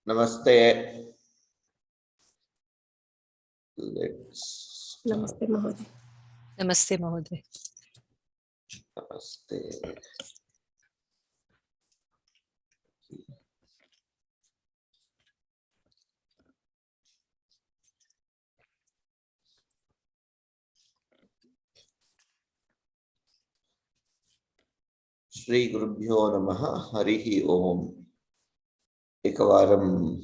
Namaste. Namaste, Mahoday. Namaste, Mahoday. Namaste. Shri Gurubhyo Namaha Harihi Om. Ekavaram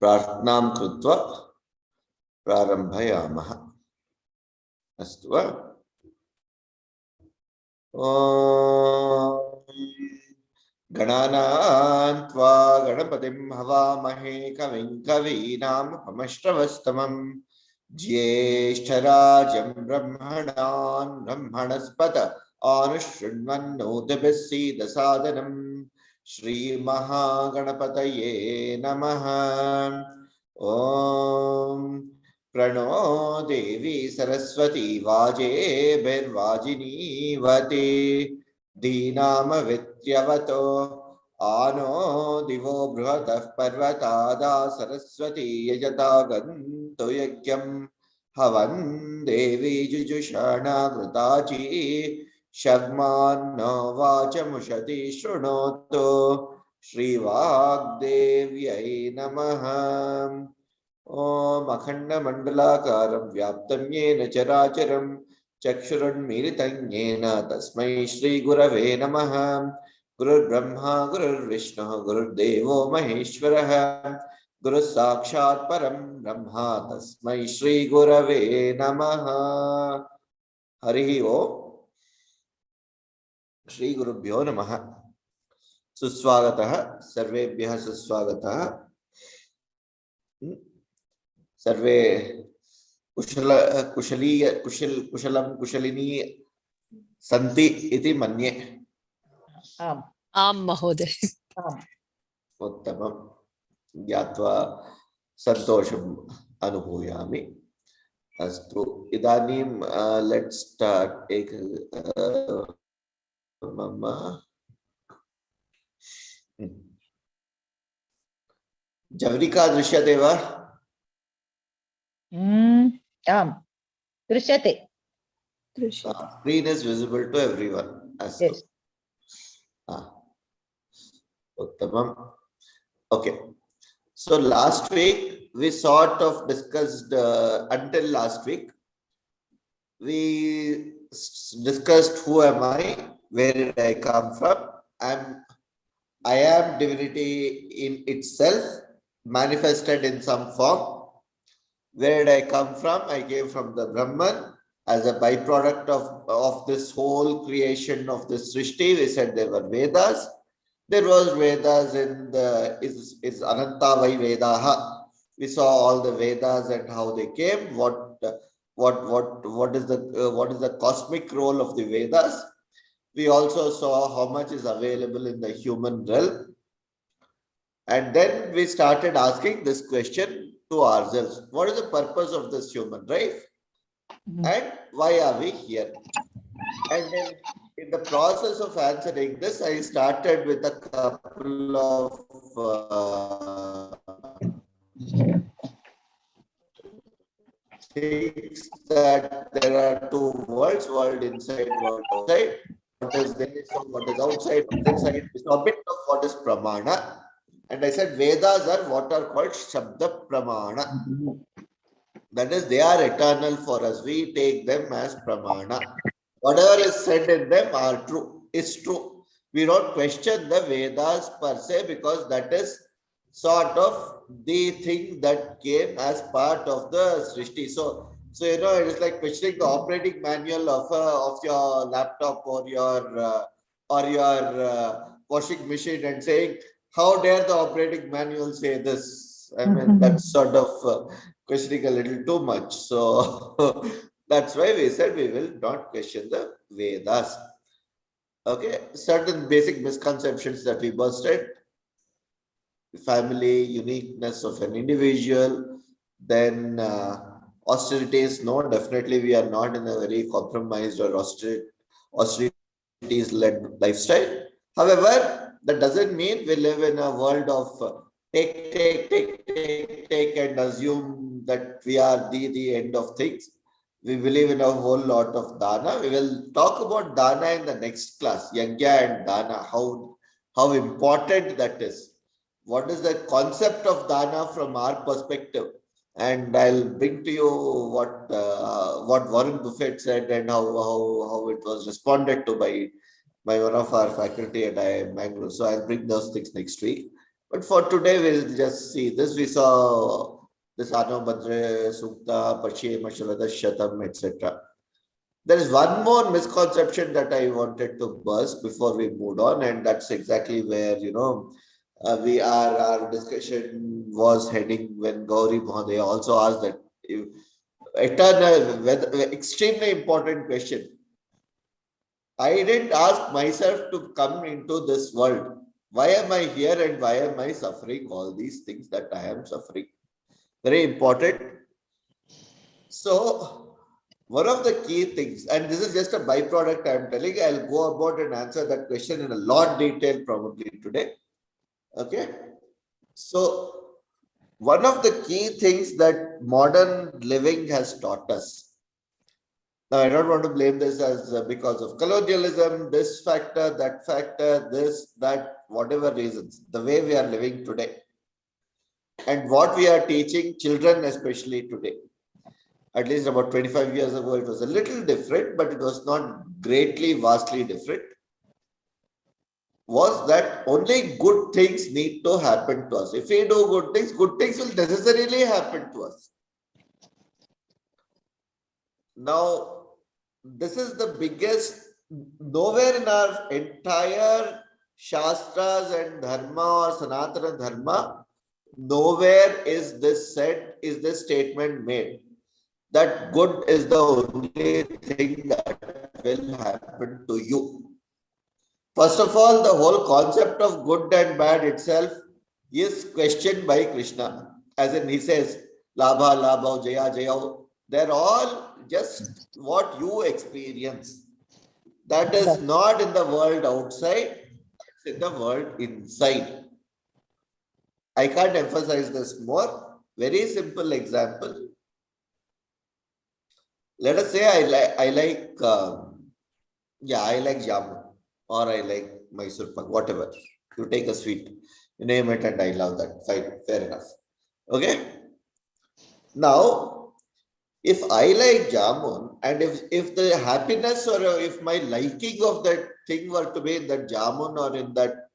Prarthnam Krutva Prarambhayamaha. Astu va? Om Gananam Tva Ganapatim Havamahe Kavim Kavinam Pamashravastamam Jyeshtarajam Brahmanan Brahmanaspata Anushrunvannodabhasida Sadanam Shri Mahaganapataye Namaha. Om Prano Devi Saraswati Vaje Birvajini Vati Dinama Vityavato Ano Divo Bruhatah Parvatada Saraswati Yajata Ganto Yakyam Havan Devi Jujushana Grutachi Shagman Vacha Mushati Shrunoto Shri Vagdevyai Namaha. Om Akhanda Mandalakaram Vyaptam Yena Characharam Chakshurunmilitam Yena Tasmai Shri Gurave Namaha. Gurur Brahma Gurur Vishnu Gurur Devo Maheshwaraha Guru Sakshat Param Brahma Tasmai Shri Gurave Namaha. Harihi Om. Shri Gurubhyo Namaha. Suswagatah Sarvebhyah Suswagatah. सर्वे कुशलं कुशलिनी सन्ति इति मन्ये. आम महोदय. उत्तमं ज्ञात्वा सन्तोषम् अनुभूयामि. अस्तु इदानीं लेट्स् स्टार्ट्. मम जवनिका दृश्यते वा? आम् दृश्यते. Screen is visible to everyone. Yes. Uttamam. Okay. So last week we sort of discussed until last week we discussed who am I, where did I come from. I am divinity in itself, manifested in some form. Where did I come from? I came from the Brahman as a byproduct of this whole creation of this Srishti. We said there were Vedas. There was Vedas in the is Ananta Vai Vedaha. We saw all the Vedas and how they came. What is the cosmic role of the Vedas? We also saw how much is available in the human realm. And then we started asking this question to ourselves. What is the purpose of this human life? And why are we here? And then in the process of answering this, I started with a couple of things that there are two worlds, world inside, world outside. What is there, what is outside, what is inside. It's a bit of what is pramana. And I said Vedas are what are called Shabda Pramana. That is, they are eternal for us. We take them as Pramana. Whatever is said in them is true. We don't question the Vedas per se because that is sort of the thing that came as part of the Srishti. So you know, it is like questioning the operating manual of your laptop or your washing machine and saying, how dare the operating manual say this? I mean, that's sort of questioning a little too much. So that's why we said we will not question the Vedas. Okay, certain basic misconceptions that we busted. Family, uniqueness of an individual, then austerities. No, definitely we are not in a very compromised or austerities-led lifestyle. However, that doesn't mean we live in a world of take and assume that we are the end of things. We believe in a whole lot of dana. We will talk about dana in the next class, yajna and dana, how important that is. What is the concept of dana from our perspective? And I'll bring to you what Warren Buffett said and how it was responded to by one of our faculty at IIM Bangalore. So I'll bring those things next week. But for today, we'll just see this. We saw this Ano Badre, Sukta, Pashye, Mashalada, Shatam, etc. There is one more misconception that I wanted to burst before we moved on, and that's exactly where, our discussion was heading when Gauri Bhadaya also asked that extremely important question. I didn't ask myself to come into this world. Why am I here and why am I suffering all these things that I am suffering? Very important. So, one of the key things, and this is just a byproduct I'm telling, I'll go about and answer that question in a lot detail probably today. Okay. So, one of the key things that modern living has taught us. Now, I don't want to blame this as because of colonialism, this factor, this, that, whatever reasons, the way we are living today and what we are teaching children, especially today. At least about 25 years ago, it was a little different, but it was not greatly, vastly different. Was that only good things need to happen to us. If we do good things will necessarily happen to us. Now, this is the biggest, nowhere in our entire Shastras and Dharma or Sanatana Dharma, nowhere is this said, is this statement made that good is the only thing that will happen to you. First of all, the whole concept of good and bad itself is questioned by Krishna. As in, he says, Labha, Labha, Jaya, Jaya. They're all just what you experience. That is not in the world outside, it's in the world inside. I can't emphasize this more. Very simple example. Let us say I like jamun or I like Mysore pak, whatever. You take a sweet, you name it, and I love that. Fine, fair enough. Okay. Now, if I like jamun and if the happiness or if my liking of that thing were to be in that jamun or in that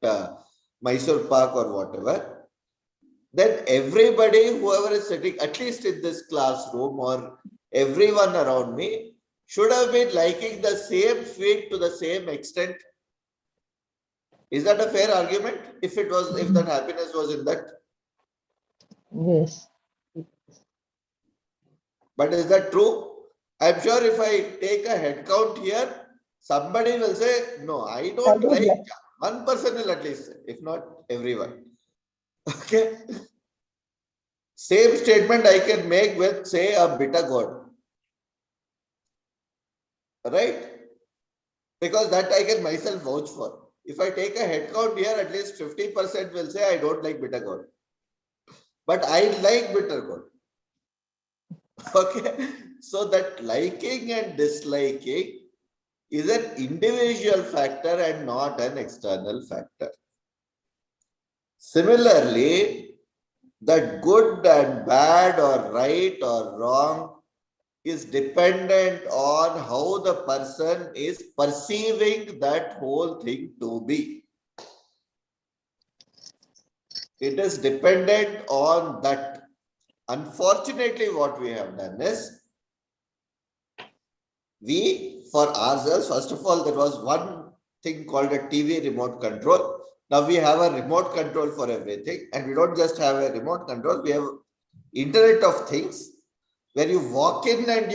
Mysore pak or whatever, then everybody, whoever is sitting, at least in this classroom or everyone around me, should have been liking the same sweet to the same extent. Is that a fair argument? If that happiness was in that? Yes. But is that true? I'm sure if I take a head count here, somebody will say, no, I don't like. One person will at least say, if not everyone. Okay. Same statement I can make with, say, a bitter gourd. Right? Because that I can myself vouch for. If I take a head count here, at least 50% will say I don't like bitter gourd. But I like bitter gourd. Okay. So that liking and disliking is an individual factor and not an external factor. Similarly, that good and bad or right or wrong is dependent on how the person is perceiving that whole thing to be. It is dependent on that. Unfortunately, what we have done is, we, for ourselves, first of all, there was one thing called a TV remote control. Now we have a remote control for everything, and we don't just have a remote control, we have Internet of Things, where you walk in and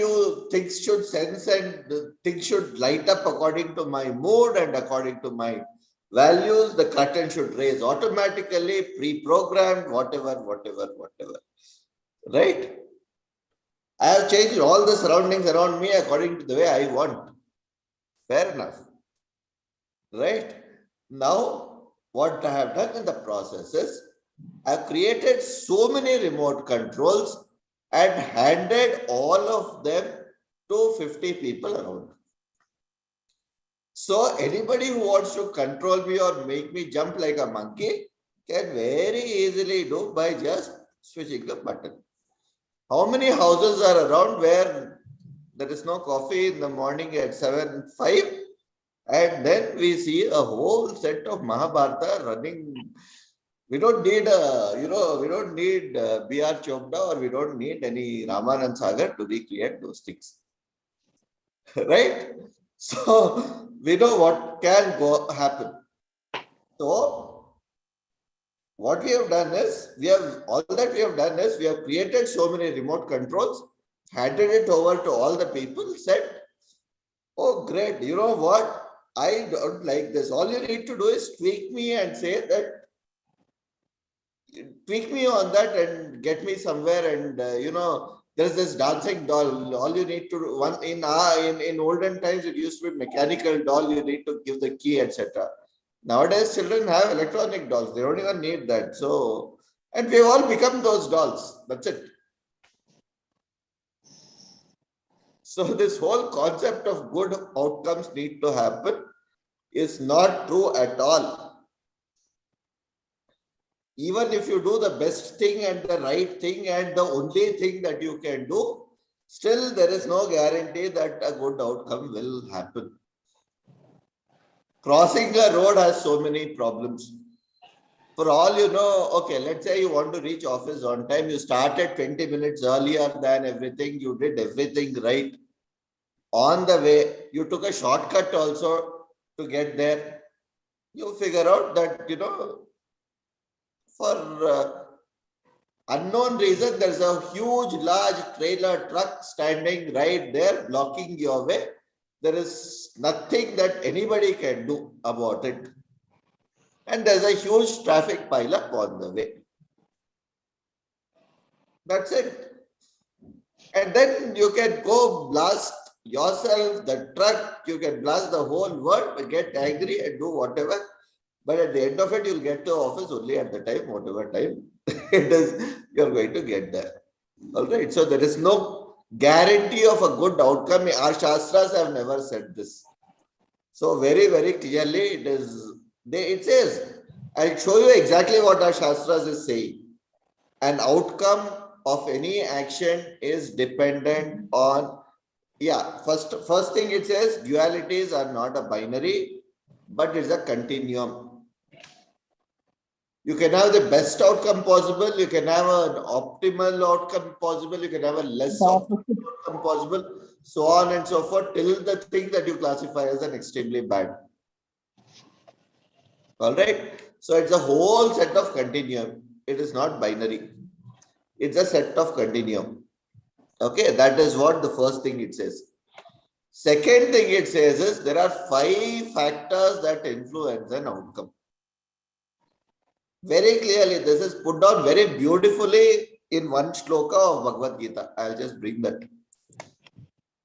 things should sense and things should light up according to my mood and according to my values. The curtain should raise automatically, pre-programmed, whatever. Right? I have changed all the surroundings around me according to the way I want. Fair enough. Right? Now, what I have done in the process is, I've created so many remote controls and handed all of them to 50 people around. So anybody who wants to control me or make me jump like a monkey can very easily do by just switching the button. How many houses are around where there is no coffee in the morning at 7:05, and then we see a whole set of Mahabharata running? We don't need we don't need B.R. Chopra, or we don't need any Ramanand Sagar to recreate those things. Right? So we know what can go happen. So what we have done is, we have created so many remote controls, handed it over to all the people, said, oh great, you know what? I don't like this. All you need to do is tweak me and say that, tweak me on that and get me somewhere. And there's this dancing doll. All you need to do, one in olden times it used to be mechanical doll. You need to give the key, etc. Nowadays children have electronic dolls. They don't even need that. So, and we've all become those dolls. That's it. So this whole concept of good outcomes need to happen is not true at all. Even if you do the best thing and the right thing and the only thing that you can do, still there is no guarantee that a good outcome will happen. Crossing a road has so many problems. For all you know, okay, let's say you want to reach office on time, you started 20 minutes earlier than everything, you did everything right. On the way, you took a shortcut also to get there. You figure out that, for unknown reason, there's a huge, large trailer truck standing right there, blocking your way. There is nothing that anybody can do about it. And there's a huge traffic pileup on the way. That's it. And then you can go blast yourself, the truck, you can blast the whole world, get angry and do whatever. But at the end of it, you'll get to office only at the time, whatever time it is, you're going to get there. All right. So there is no guarantee of a good outcome. Our Shastras have never said this. So very, very clearly it says, I'll show you exactly what our Shastras is saying. An outcome of any action is dependent on, first thing it says, dualities are not a binary, but it's a continuum. You can have the best outcome possible, you can have an optimal outcome possible, you can have a less outcome possible, so on and so forth, till the thing that you classify as an extremely bad. All right. So it's a whole set of continuum. It is not binary. It's a set of continuum. Okay, that is what the first thing it says. Second thing it says is there are 5 factors that influence an outcome. Very clearly, this is put down very beautifully in one shloka of Bhagavad Gita. I'll just bring that.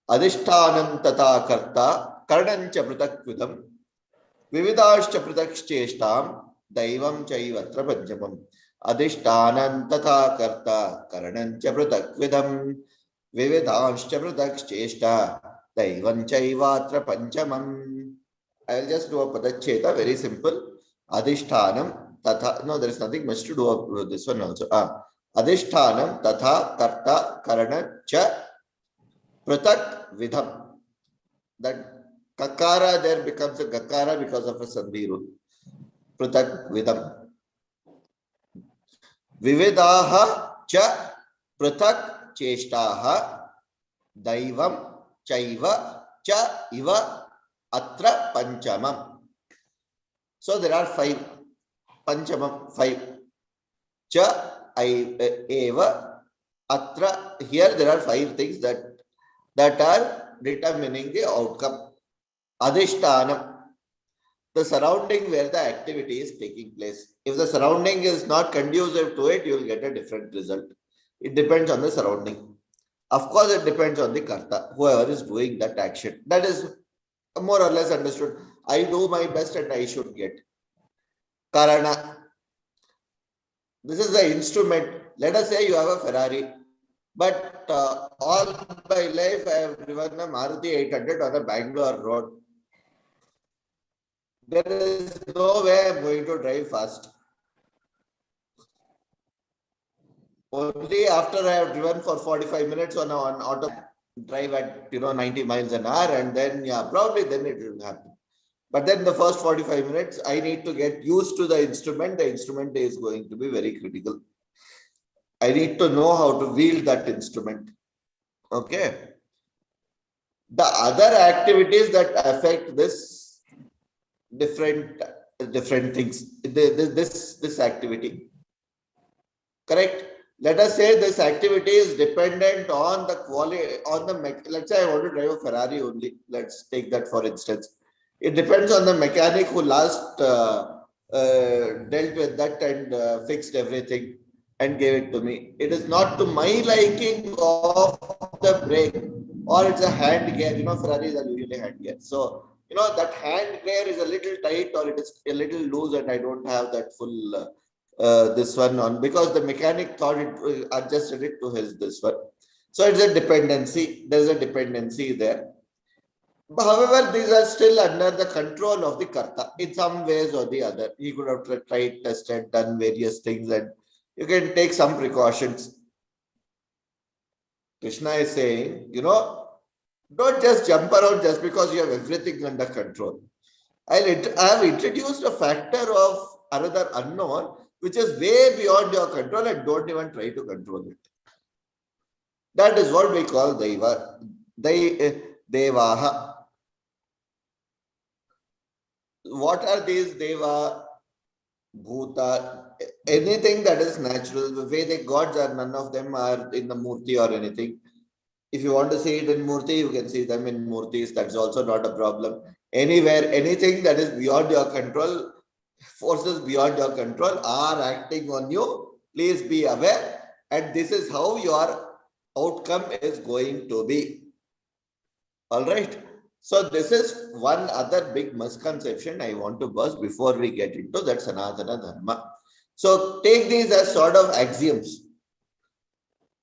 Adhishtanam tata karta karanancha pratakvidam vividascha pratakshcheshtam daivam chaivatra panjamam. Adhishtanam tata karta karanancha pratakvidam vividascha pratakshcheshta daivam chaivatra panchamam. I'll just do a padacheta, very simple. Adhishtanam tatha, no, there is nothing much to do with this one also. Adhishtanam tatha karta karana cha pratak vidham. That kakara there becomes a gakara because of a sandhi rule. Pratak vidham. Vividaha cha pratak cheshtaha daivam chaiva cha iva atra panchamam. So there are 5. Panchamam, 5. Cha, eva, atra. Here there are 5 things that are determining the outcome. Adhishtanam, the surrounding where the activity is taking place. If the surrounding is not conducive to it, you will get a different result. It depends on the surrounding. Of course, it depends on the karta, whoever is doing that action. That is more or less understood. I do my best and I should get. Karana. This is the instrument. Let us say you have a Ferrari, but all my life I have driven a Maruti 800 on a Bangalore road. There is no way I'm going to drive fast. Only after I have driven for 45 minutes on auto, drive at 90 miles an hour, and then probably then it will happen. But then the first 45 minutes, I need to get used to the instrument. The instrument is going to be very critical. I need to know how to wield that instrument. Okay. The other activities that affect this different things. This activity. Correct. Let us say this activity is dependent on the quality, let's say I want to drive a Ferrari only. Let's take that for instance. It depends on the mechanic who last dealt with that and fixed everything and gave it to me. It is not to my liking of the brake, or it's a hand gear. Ferraris are usually hand gear. So, that hand gear is a little tight or it is a little loose and I don't have that full this one on, because the mechanic thought it adjusted it to his this one. So it's a dependency. There's a dependency there. However, these are still under the control of the Karta in some ways or the other. He could have tried, tested, done various things, and you can take some precautions. Krishna is saying, don't just jump around just because you have everything under control. I have introduced a factor of another unknown, which is way beyond your control, and don't even try to control it. That is what we call Devaha. What are these Deva, Bhuta? Anything that is natural. The Vedic gods are, none of them are in the Murti or anything. If you want to see it in Murti, you can see them in Murtis. That's also not a problem. Anywhere, anything that is beyond your control, forces beyond your control are acting on you. Please be aware. And this is how your outcome is going to be. All right. So this is one other big misconception I want to burst before we get into that Sanatana Dharma. So take these as sort of axioms.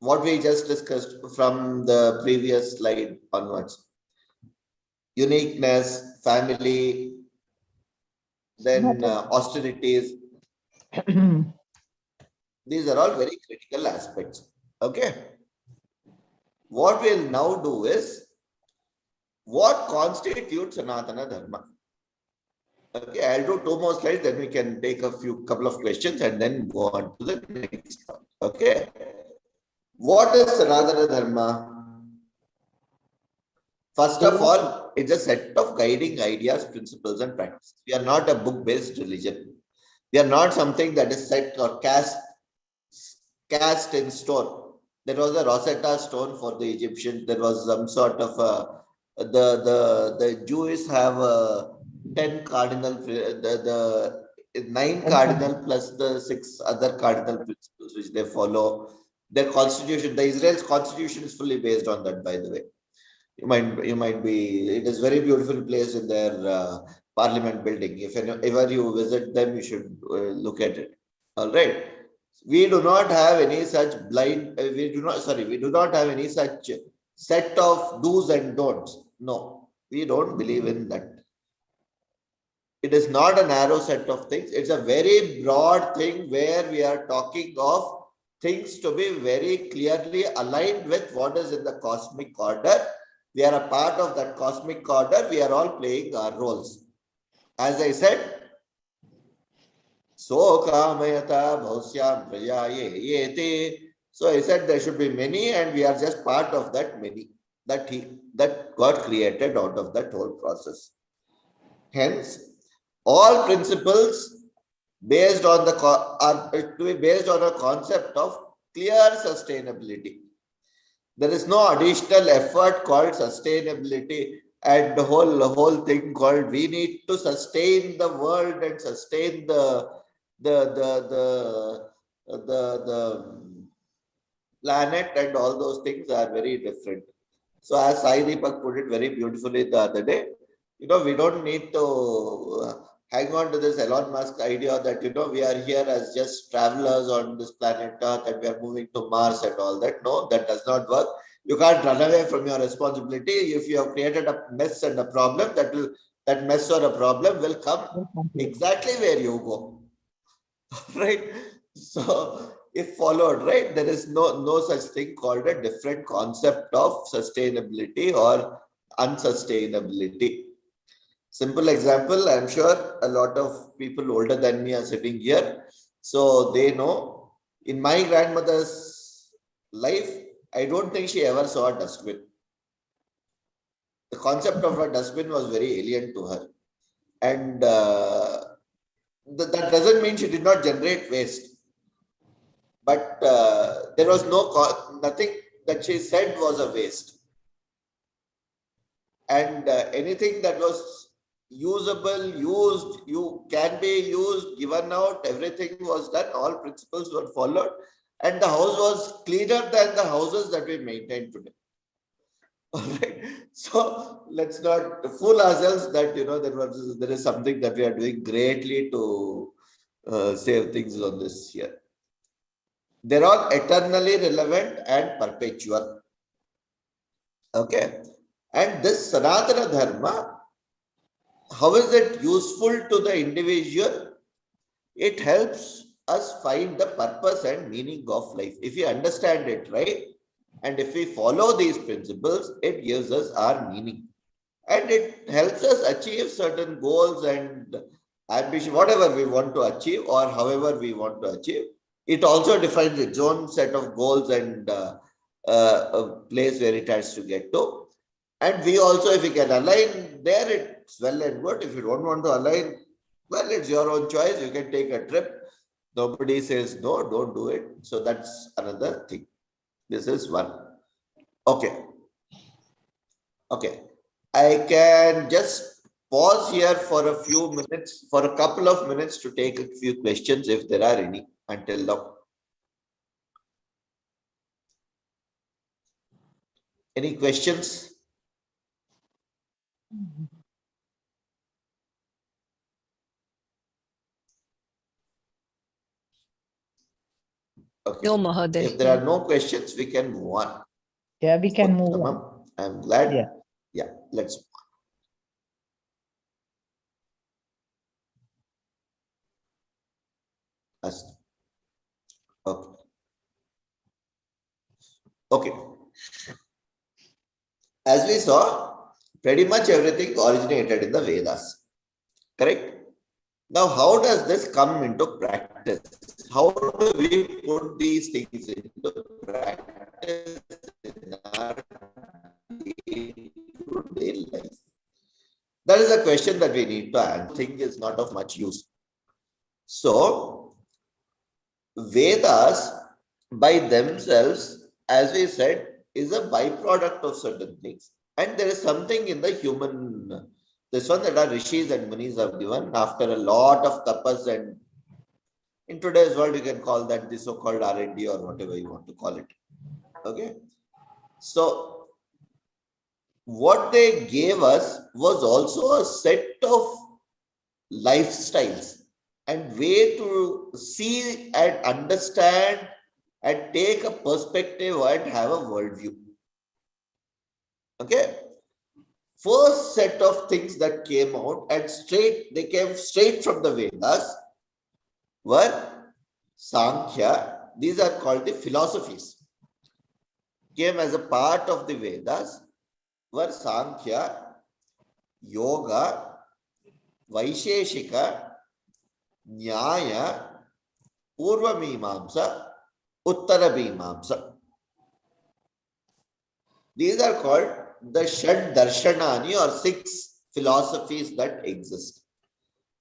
What we just discussed from the previous slide onwards. Uniqueness, family, then austerities. These are all very critical aspects. Okay. What we'll now do is, what constitutes Sanatana Dharma? Okay, I'll do 2 more slides, then we can take a couple of questions and then go on to the next one. Okay. What is Sanatana Dharma? First of all, it's a set of guiding ideas, principles, and practices. We are not a book-based religion. We are not something that is set or cast in stone. There was a Rosetta Stone for the Egyptians. There was some sort of the Jews have 10 cardinal, the 9 cardinal plus the 6 other cardinal principles which they follow. Their constitution, the Israel's constitution is fully based on that, by the way. You might be, it is very beautiful place in their parliament building. If ever you visit them, you should look at it. All right. We do not have any such we do not have any such set of do's and don'ts. No, we don't believe in that. It is not a narrow set of things. It's a very broad thing where we are talking of things to be very clearly aligned with what is in the cosmic order. We are a part of that cosmic order. We are all playing our roles. As I said, so kamayata bhausyam prayayete. So I said there should be many, and we are just part of that many that got created out of that whole process. Hence, all principles based on are to be based on a concept of clear sustainability. There is no additional effort called sustainability and the whole thing called we need to sustain the world and sustain the planet, and all those things are very different. So as Sai Deepak put it very beautifully the other day, we don't need to hang on to this Elon Musk idea that, we are here as just travelers on this planet Earth and we are moving to Mars and all that. No, that does not work. You can't run away from your responsibility. If you have created a mess and a problem, that mess or a problem will come exactly where you go. Right? So if followed, right, there is no such thing called a different concept of sustainability or unsustainability. Simple example, I'm sure a lot of people older than me are sitting here. So they know in my grandmother's life, I don't think she ever saw a dustbin. The concept of a dustbin was very alien to her. And that doesn't mean she did not generate waste. But there was nothing that she said was a waste. And anything that was usable, you can be used, given out, everything was done, all principles were followed, and the house was cleaner than the houses that we maintain today. All right. So let's not fool ourselves that there is something that we are doing greatly to save things on this here. They're all eternally relevant and perpetual. Okay. And this Sanatana Dharma, how is it useful to the individual? It helps us find the purpose and meaning of life. If we understand it right, and if we follow these principles, it gives us our meaning. And it helps us achieve certain goals and ambition, whatever we want to achieve or however we want to achieve. It also defines its own set of goals and a place where it has to get to. And we also, if we can align there, it's well and good. If you don't want to align, well, it's your own choice. You can take a trip. Nobody says no, don't do it. So that's another thing. This is one. Okay. Okay. I can just pause here for a few minutes, for a couple of minutes to take a few questions if there are any until now. Any questions? Okay. No, Mahoday. If there are no questions, we can move on. Yeah, we can move on. I'm glad. Yeah. Yeah, let's. Okay. Okay. As we saw, pretty much everything originated in the Vedas. Correct? Now, how does this come into practice? How do we put these things into practice in our day-to-day life? That is a question that we need to answer. I think is not of much use. So, Vedas by themselves, as we said, is a byproduct of certain things. And there is something in the human, this one that our rishis and munis have given after a lot of tapas, and in today's world, you can call that the so-called R&D or whatever you want to call it. Okay. So what they gave us was also a set of lifestyles and way to see and understand and take a perspective and have a worldview. Okay. First set of things that came out and they came straight from the Vedas were Sankhya. These are called the philosophies. Came as a part of the Vedas were Sankhya, Yoga, Vaisheshika, Nyaya, Purva Mimamsa, Uttara Mimamsa. These are called the Shad Darshanani or 6 philosophies that exist.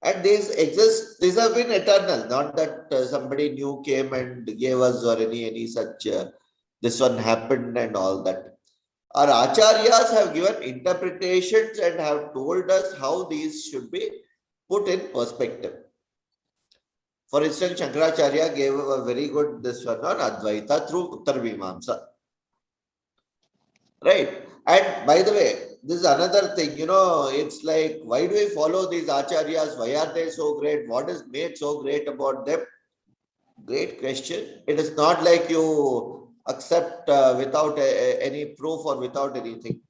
And these exist, these have been eternal, not that somebody new came and gave us or any such, this one happened and all that. Our acharyas have given interpretations and have told us how these should be put in perspective. For instance, Shankaracharya gave a very good this one on Advaita through Uttar Mimamsa. Right. And by the way, this is another thing, it's like, why do we follow these acharyas? Why are they so great? What is made so great about them? Great question. It is not like you accept without any proof or without anything.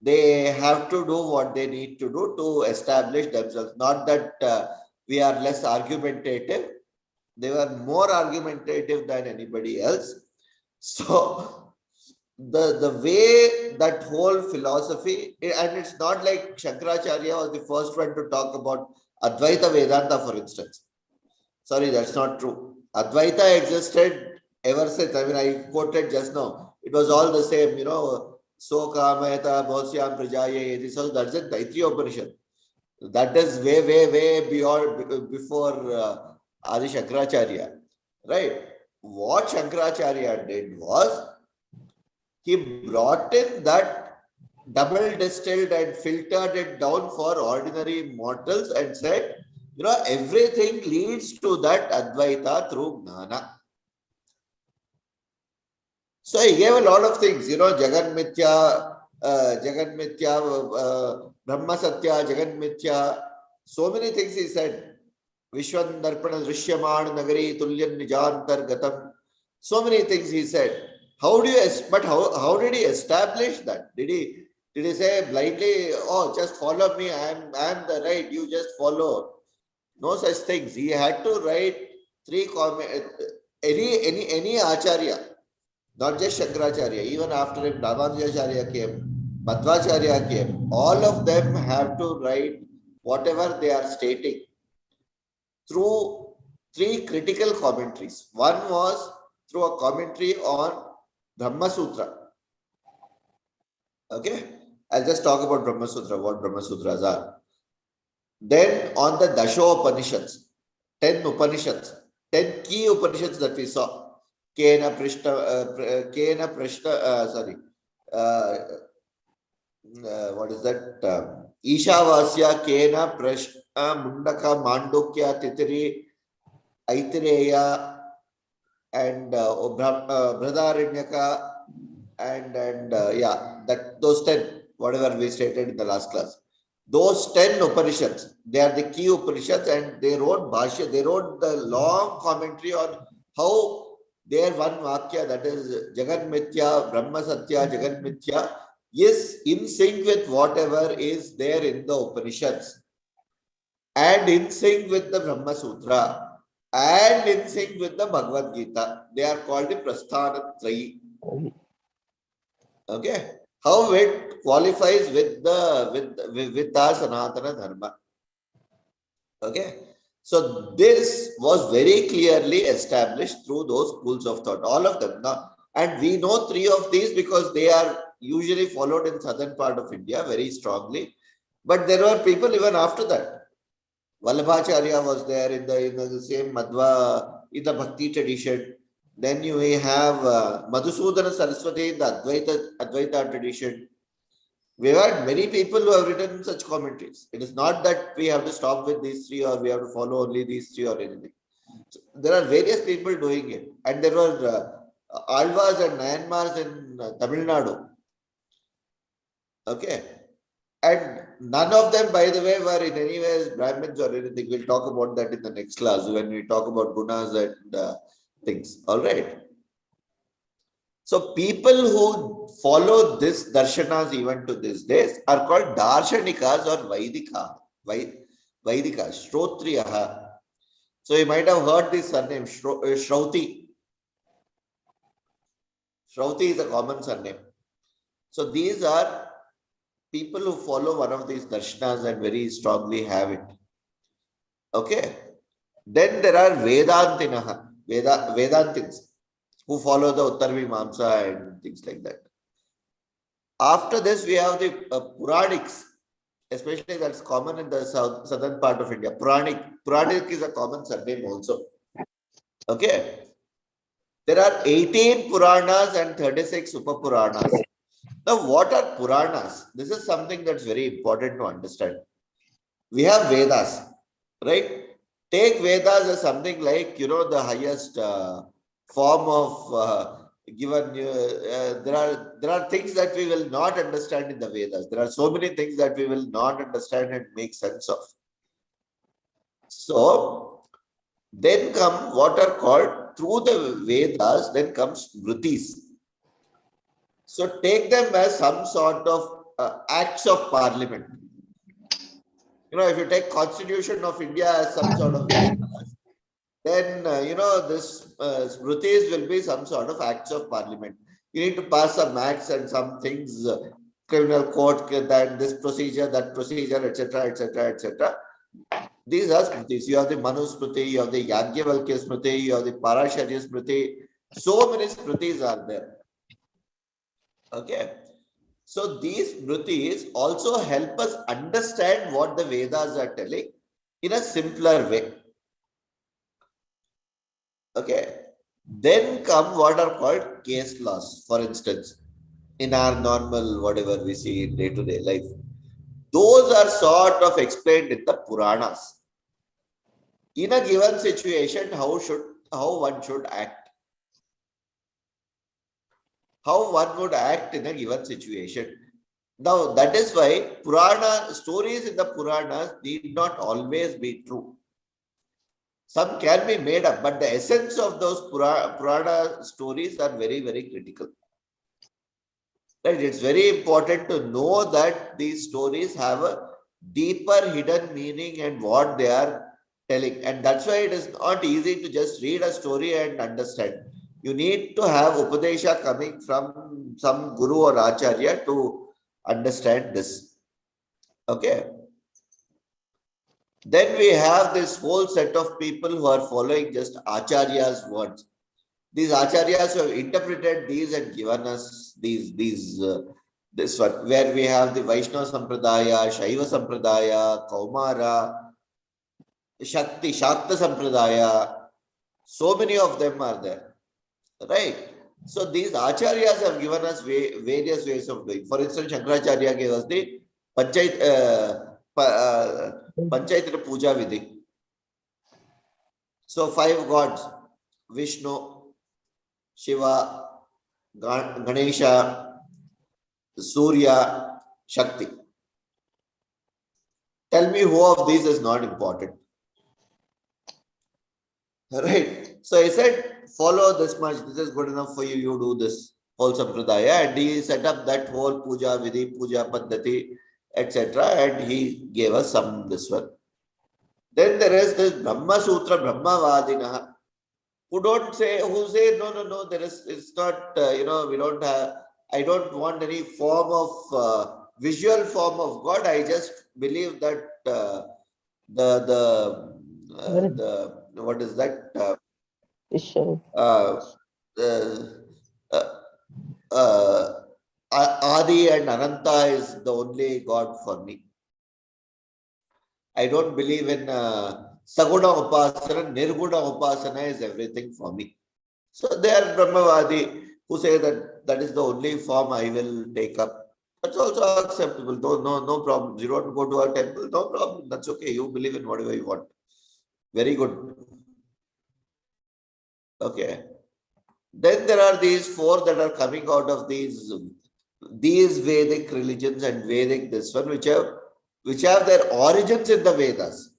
They have to do what they need to do to establish themselves. Not that we are less argumentative. They were more argumentative than anybody else. So the way that whole philosophy, and it's not like Shankaracharya was the first one to talk about Advaita Vedanta, for instance. Sorry, that's not true. Advaita existed ever since. I mean, I quoted just now. It was all the same, So Kamayata, Bhosyam Prajaye. So that's it, Taittiriya Upanishad. That is way, way, way beyond, before Adi Shankaracharya. Right? What Shankaracharya did was, he brought in that double distilled and filtered it down for ordinary mortals and said, everything leads to that Advaita through Gnana. So he gave a lot of things, Jagan Mithya, Brahma Satya, Jagan Mithya, so many things he said. Vishwan Darpana Drishyaman Nagari Tulyan Nijantar Gatam. So many things he said. How did he establish that? Did he say blindly, oh, just follow me, I am the right, you just follow? No such things. He had to write any Acharya, not just Shankaracharya. Even after him, Ramanujacharya came, Madhvacharya came. All of them have to write whatever they are stating through three critical commentaries. One was through a commentary on Brahma Sutra. Okay, I'll just talk about Brahma Sutra, what Brahma Sutras are. Then on the Dashopanishads, 10 Upanishads, 10 key Upanishads that we saw. Kena Prashna, sorry. What is that? Ishavasya, Kena Prashna, Mundaka, Mandukya, Titiri, Aitireya, and Brhadaranyaka, and those 10, whatever we stated in the last class. Those 10 Upanishads, they are the key Upanishads, and they wrote Bhashya, they wrote the long commentary on how their one Vakya, that is Jagan Mithya, Brahma Satya, Jagan Mithya, is in sync with whatever is there in the Upanishads, and in sync with the Brahma Sutra, and in sync with the Bhagavad Gita. They are called the Prasthanatrayi. Okay, how it qualifies with our Sanatana Dharma. Okay, so this was very clearly established through those schools of thought, all of them. Now, and we know three of these because they are usually followed in southern part of India very strongly. But there were people even after that. Vallabhacharya was there in the same Madhva, in the Bhakti tradition. Then you have Madhusudana Saraswati in the Advaita tradition. We have had many people who have written such commentaries. It is not that we have to stop with these three or we have to follow only these three or anything. So there are various people doing it. And there were Alvas and Nayanmars in Tamil Nadu. Okay. And none of them, by the way, were in any ways Brahmins or anything. We'll talk about that in the next class when we talk about gunas and things. All right. So people who follow this darshanas even to this days are called darshanikas or Vaidikas, Shrotriyaha. So you might have heard this surname, Shrauti. Shrauti is a common surname. So these are people who follow one of these darshanas and very strongly have it. Okay. Then there are Vedantinaha, Vedantins, who follow the Uttarvimamsa and things like that. After this, we have the Puranics, especially that's common in the southern part of India. Puranic is a common surname also. Okay. There are 18 Puranas and 36 Upapuranas. Now, what are Puranas? This is something that's very important to understand. We have Vedas, right? Take Vedas as something like, the highest form of given you, there are things that we will not understand in the Vedas. There are so many things that we will not understand and make sense of. So then come what are called through the Vedas, then comes Smritis. So take them as some sort of acts of parliament. If you take Constitution of India as some sort of Vedas, then this Smritis will be some sort of acts of parliament. You need to pass some acts and some things, criminal code, that this procedure, that procedure, etc., etc., etc. These are Smritis. You have the Manu Smriti, you have the Yagyavalkya Smriti, you have the Parasharya Smriti. So many Smritis are there. Okay. So these Smritis also help us understand what the Vedas are telling in a simpler way. Okay. Then come what are called case laws, for instance, in our normal, whatever we see in day-to-day life. Those are sort of explained in the Puranas. In a given situation, how one should act. How one would act in a given situation. Now, that is why Purana stories in the Puranas need not always be true. Some can be made up, but the essence of those Purana stories are very, very critical. Right? It's very important to know that these stories have a deeper hidden meaning and what they are telling. And that's why it is not easy to just read a story and understand. You need to have Upadesha coming from some Guru or Acharya to understand this. Okay. Then we have this whole set of people who are following just Acharya's words. These Acharyas have interpreted these and given us this one, where we have the Vaishnava Sampradaya, Shaiva Sampradaya, Kaumara, Shakti, Shakta Sampradaya. So many of them are there. Right? So these Acharyas have given us various ways of doing. For instance, Shankaracharya gave us the Panchayatra Puja Vidhi. So 5 gods, Vishnu, Shiva, Ganesha, Surya, Shakti. Tell me who of these is not important. Right. So he said, follow this much. This is good enough for you. You do this whole sampradaya. And he set up that whole puja vidhi, puja paddhati, etc. And he gave us some this one. Then there is this Brahma Sutra, Brahmavadina, who say, no, there is, it's not, we don't have, I don't want any form of, visual form of God. I just believe that what is that? Adi and Ananta is the only God for me. I don't believe in Saguna Upasana, Nirguna Upasana is everything for me. So they are Brahmavadi who say that is the only form I will take up. That's also acceptable. No problem. You don't go to a temple, no problem. That's okay. You believe in whatever you want. Very good. Okay. Then there are these 4 that are coming out of these Vedic religions and Vedic this one, which have their origins in the Vedas.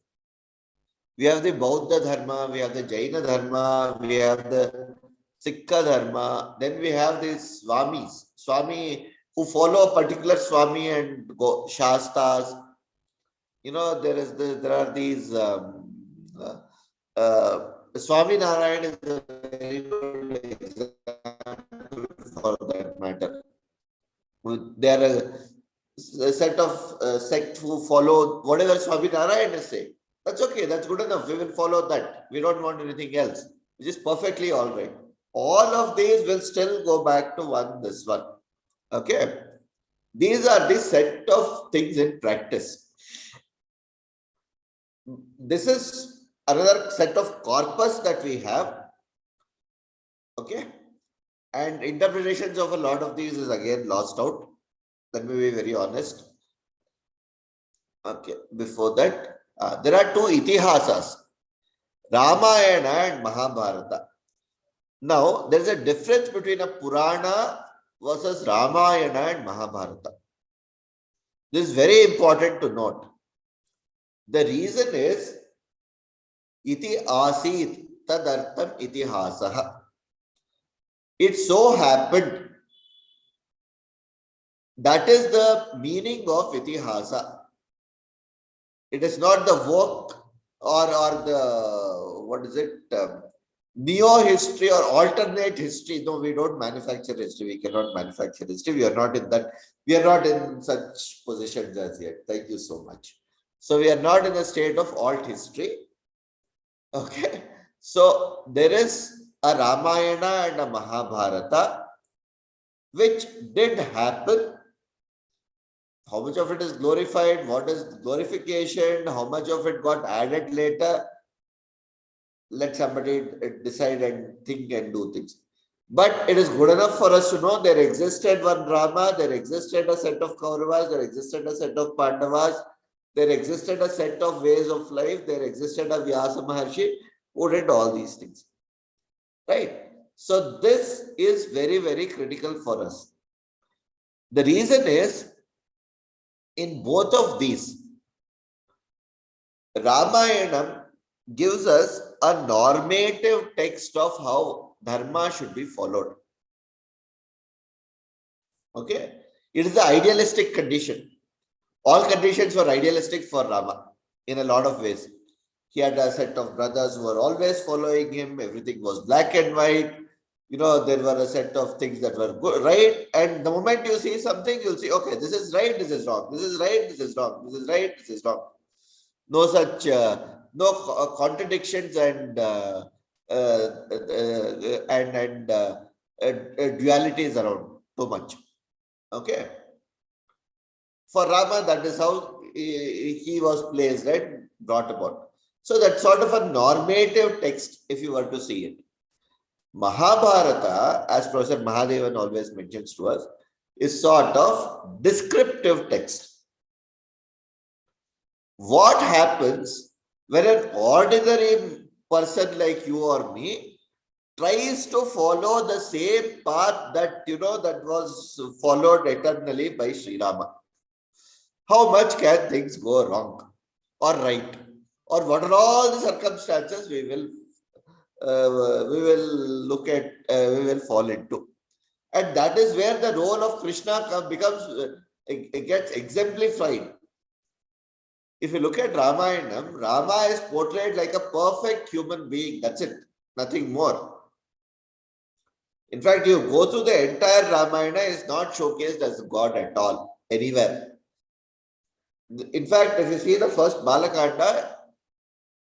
We have the Bauddha Dharma, we have the Jaina Dharma, we have the Sikha Dharma. Then we have these Swami who follow a particular Swami and go Shastas. There are these Swami Narayan is a very good example for that matter. There are a set of sect who follow whatever Swami Narayan is saying. That's okay. That's good enough. We will follow that. We don't want anything else, which is perfectly all right. All of these will still go back to this one. Okay. These are the set of things in practice. This is another set of corpus that we have. Okay. And interpretations of a lot of these is again lost out. Let me be very honest. Okay. Before that, there are 2 itihasas, Ramayana and Mahabharata. Now, there is a difference between a Purana versus Ramayana and Mahabharata. This is very important to note. The reason is, iti asit tadartam itihasaha. It so happened, that is the meaning of itihasa. It is not the work or the, what is it, neo-history or alternate history. No, we don't manufacture history. We cannot manufacture history. We are not in that. We are not in such positions as yet. Thank you so much. So we are not in a state of alt history. Okay. So there is a Ramayana and a Mahabharata, which did happen. How much of it is glorified? What is glorification? How much of it got added later? Let somebody decide and think and do things. But it is good enough for us to know there existed one Rama, there existed a set of Kauravas, there existed a set of Pandavas, there existed a set of ways of life, there existed a Vyasa Maharshi who did all these things. Right? So this is very, very critical for us. The reason is, in both of these, Ramayana gives us a normative text of how Dharma should be followed. Okay? It is the idealistic condition. All conditions were idealistic for Rama in a lot of ways. He had a set of brothers who were always following him. Everything was black and white. You know, there were a set of things that were good, right? And the moment you see something, you'll see, okay, this is right, this is wrong. This is right, this is wrong. This is right, this is wrong. No such, contradictions and dualities around too much. Okay. For Rama, that is how he was placed, right? Brought about. So that's sort of a normative text, if you were to see it. Mahabharata, as Professor Mahadevan always mentions to us, is sort of descriptive text. What happens when an ordinary person like you or me tries to follow the same path that, that was followed eternally by Sri Rama? How much can things go wrong or right? Or what are all the circumstances we will look at, we will fall into. And that is where the role of Krishna becomes, it gets exemplified. If you look at Ramayana, Rama is portrayed like a perfect human being. That's it. Nothing more. In fact, you go through the entire Ramayana, is not showcased as God at all, anywhere. In fact, if you see the first Balakanda,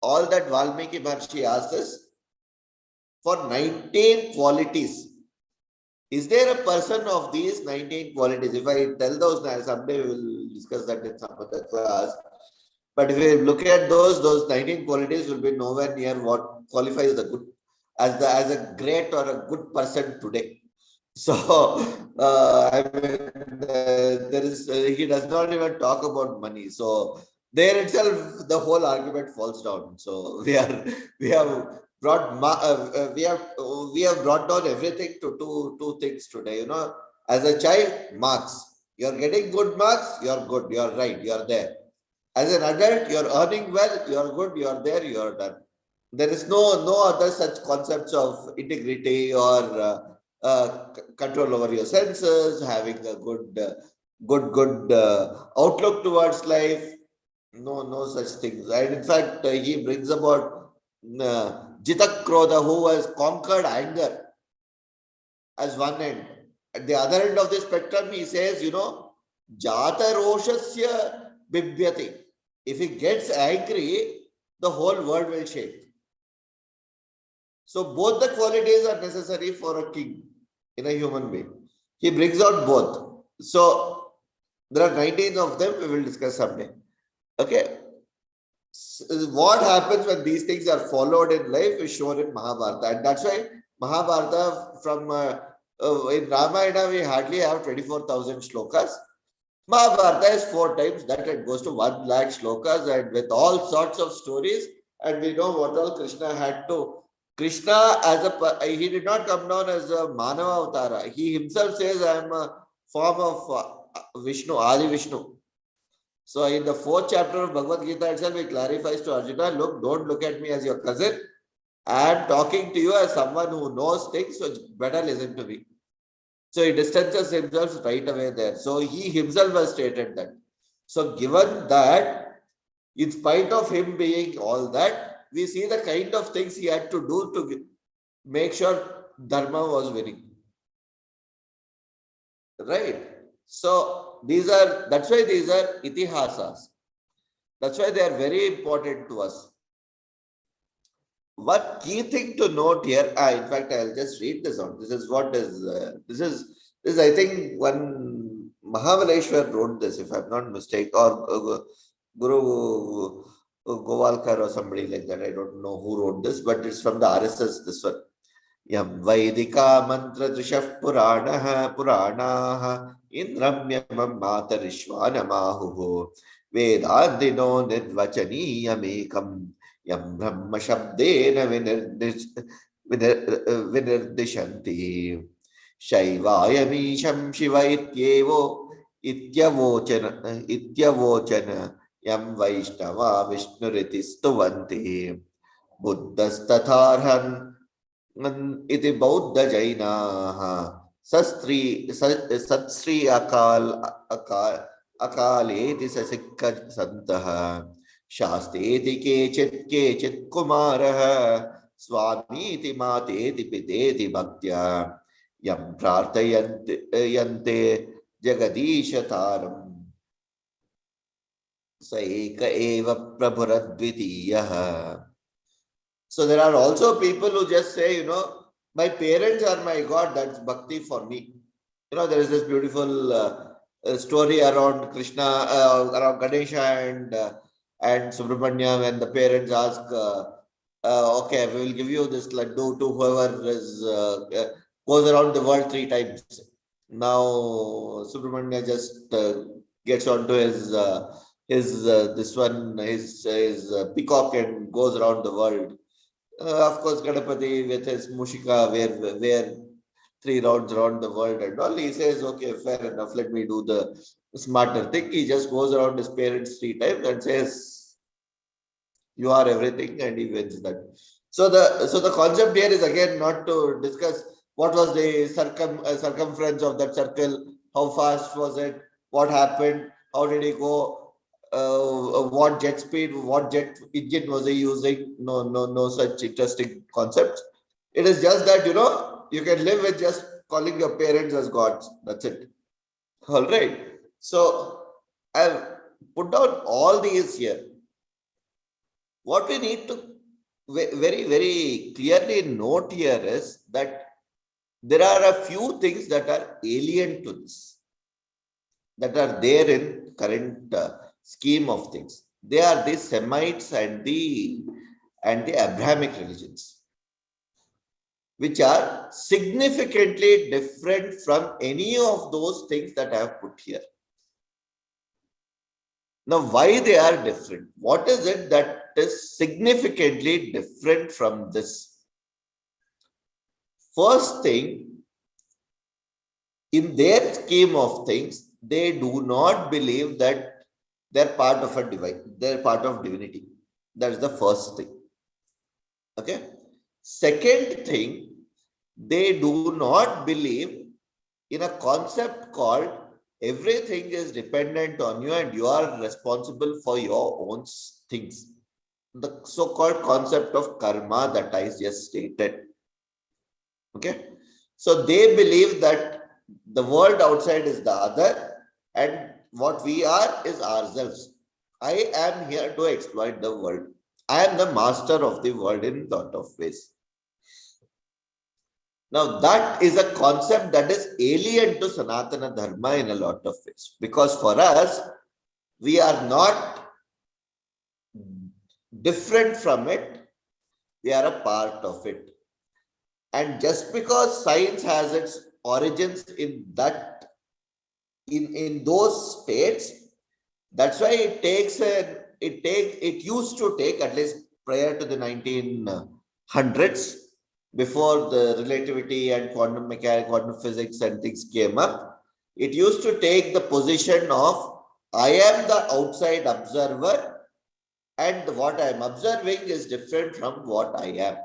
all that Valmiki Maharshi asks is for 19 qualities. Is there a person of these 19 qualities? If I tell those, someday we will discuss that in some other class. But if we look at those 19 qualities will be nowhere near what qualifies the good as a great or a good person today. So I mean, he does not even talk about money. So there itself, the whole argument falls down. So we have brought down everything to two things today. As a child, marks. You're getting good marks. You're good. You're right. You're there. As an adult, you're earning well, you're good, you're there, you're done. There is no other such concepts of integrity or control over your senses, having a good outlook towards life. No such things. And in fact, he brings about Jitakrodha, who has conquered anger as one end. At the other end of the spectrum, he says, Jata Roshasya Bibhyati. If he gets angry, the whole world will shake. So both the qualities are necessary for a king in a human being. He brings out both. So there are 19 of them, we will discuss someday. Okay. So what happens when these things are followed in life is shown in Mahabharata. And that's why Mahabharata from in Ramayana, we hardly have 24,000 shlokas. Mahabharata is 4 times that. It goes to 1 lakh shlokas and with all sorts of stories. And we know what all Krishna had to Krishna, he did not come down as a Manava Avatara. He himself says, I am a form of Vishnu, Adi Vishnu. So in the 4th chapter of Bhagavad Gita itself, he clarifies to Arjuna, look, don't look at me as your cousin. I am talking to you as someone who knows things, so better listen to me. So he distances himself right away there. So he himself has stated that. So given that, in spite of him being all that, we see the kind of things he had to do to make sure Dharma was winning. Right? So that's why these are itihasas. That's why they are very important to us. One key thing to note here, in fact, I'll just read this out. This is what is, I think one Mahabaleshwar wrote this, if I'm not mistaken, or Guru Govalkar or somebody like that. I don't know who wrote this, but it's from the RSS, this one. Yam Vaidika mantra drishaf puranaha indramyamam matarishvanamahuho vedandino nidvachaniyamekam yam brahma shabdena vinerdishanti shaivayamisham shivaityevo ityavochana yam vaishnava vishnuriti stuvanti buddhastatharhan iti Bauddha Jainaha Satsri Akaleti Sasikka Santaha Shasteti Kechit Kumaraha Swamiti Mateti Piteti Bhaktya Yam Prartayante Jagadisha Taram Saeka Eva Prabhuradvitiyaha. So there are also people who just say, my parents are my God, that's bhakti for me. There is this beautiful story around Krishna, around Ganesha and Subramanya, when the parents ask, okay, we will give you this laddu to whoever goes around the world 3 times. Now Subramanya just gets onto his peacock and goes around the world. Of course, Ganapati with his Mushika, where 3 rounds around the world and all, he says, okay, fair enough, let me do the smarter thing. He just goes around his parents 3 times and says, you are everything, and he wins that. So the concept here is again not to discuss what was the circumference of that circle, how fast was it, what happened, how did he go, what jet speed, what jet engine was he using. No such interesting concepts. It is just that, you can live with just calling your parents as gods. That's it. All right. So I've put down all these here. What we need to very, very clearly note here is that there are a few things that are alien to this, that are there in current scheme of things. They are the Semites and the Abrahamic religions, which are significantly different from any of those things that I have put here. Now, why they are different? What is it that is significantly different from this? First thing, in their scheme of things, they do not believe that they're part of a divine, they're part of divinity. That's the first thing. Okay. Second thing, they do not believe in a concept called everything is dependent on you and you are responsible for your own things. The so-called concept of karma that I just stated. Okay. So they believe that the world outside is the other and what we are is ourselves. I am here to exploit the world. I am the master of the world in a lot of ways. Now, that is a concept that is alien to Sanatana Dharma in a lot of ways. Because for us, we are not different from it. We are a part of it. And just because science has its origins in that, in those states, that's why it used to take, at least prior to the 1900s, before the relativity and quantum mechanics, quantum physics and things came up, it used to take the position of I am the outside observer and what I am observing is different from what I am.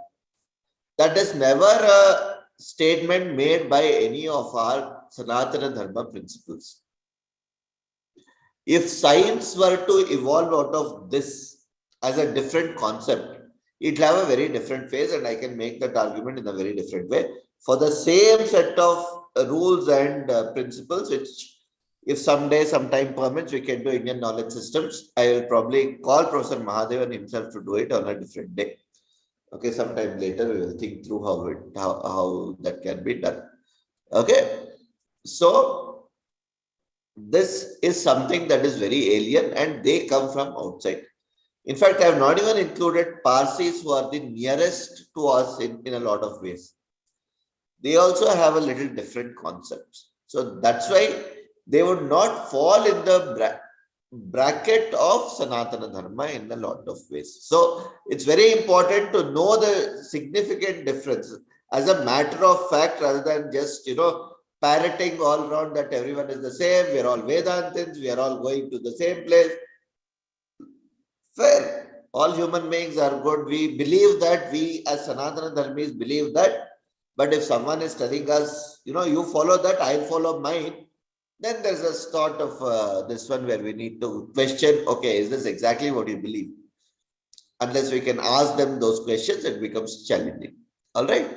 That is never a statement made by any of our Sanatana Dharma principles. If science were to evolve out of this as a different concept, it will have a very different phase, and I can make that argument in a very different way. For the same set of rules and principles, which if someday, sometime permits, we can do Indian knowledge systems, I will probably call Professor Mahadevan himself to do it on a different day. Okay, sometime later we will think through how that can be done. Okay, so this is something that is very alien and they come from outside. In fact, I have not even included Parsis who are the nearest to us in a lot of ways. They also have a little different concepts. So that's why they would not fall in the bracket of Sanatana Dharma in a lot of ways. So it's very important to know the significant difference as a matter of fact rather than just, parroting all around that everyone is the same, we are all Vedantins, we are all going to the same place. Fair. All human beings are good. We believe that, we as Sanatana Dharmis believe that. But if someone is telling us, you follow that, I'll follow mine, then there's a sort of this one where we need to question, okay, is this exactly what you believe? Unless we can ask them those questions, it becomes challenging. All right,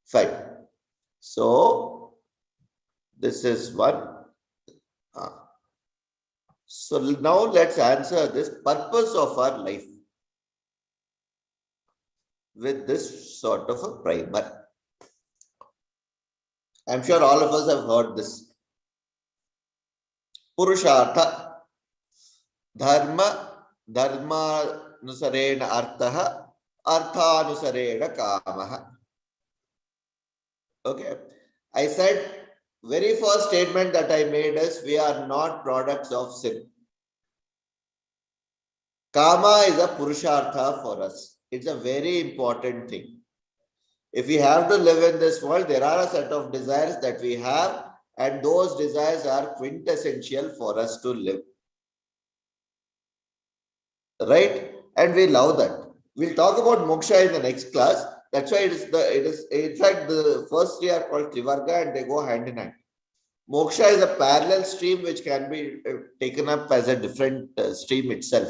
fine. So this is one. So now let's answer this purpose of our life with this sort of a primer. I'm sure all of us have heard this. Purushartha, Dharma, Dharma-nusarena arthaha, Artha-nusarena kamaha. Okay. I said, very first statement that I made is, we are not products of sin. Kama is a Purushartha for us. It's a very important thing. If we have to live in this world, there are a set of desires that we have, and those desires are quintessential for us to live. Right? And we love that. We'll talk about moksha in the next class. That's why it is in fact the first three are called Trivarga and they go hand in hand. Moksha is a parallel stream which can be taken up as a different stream itself.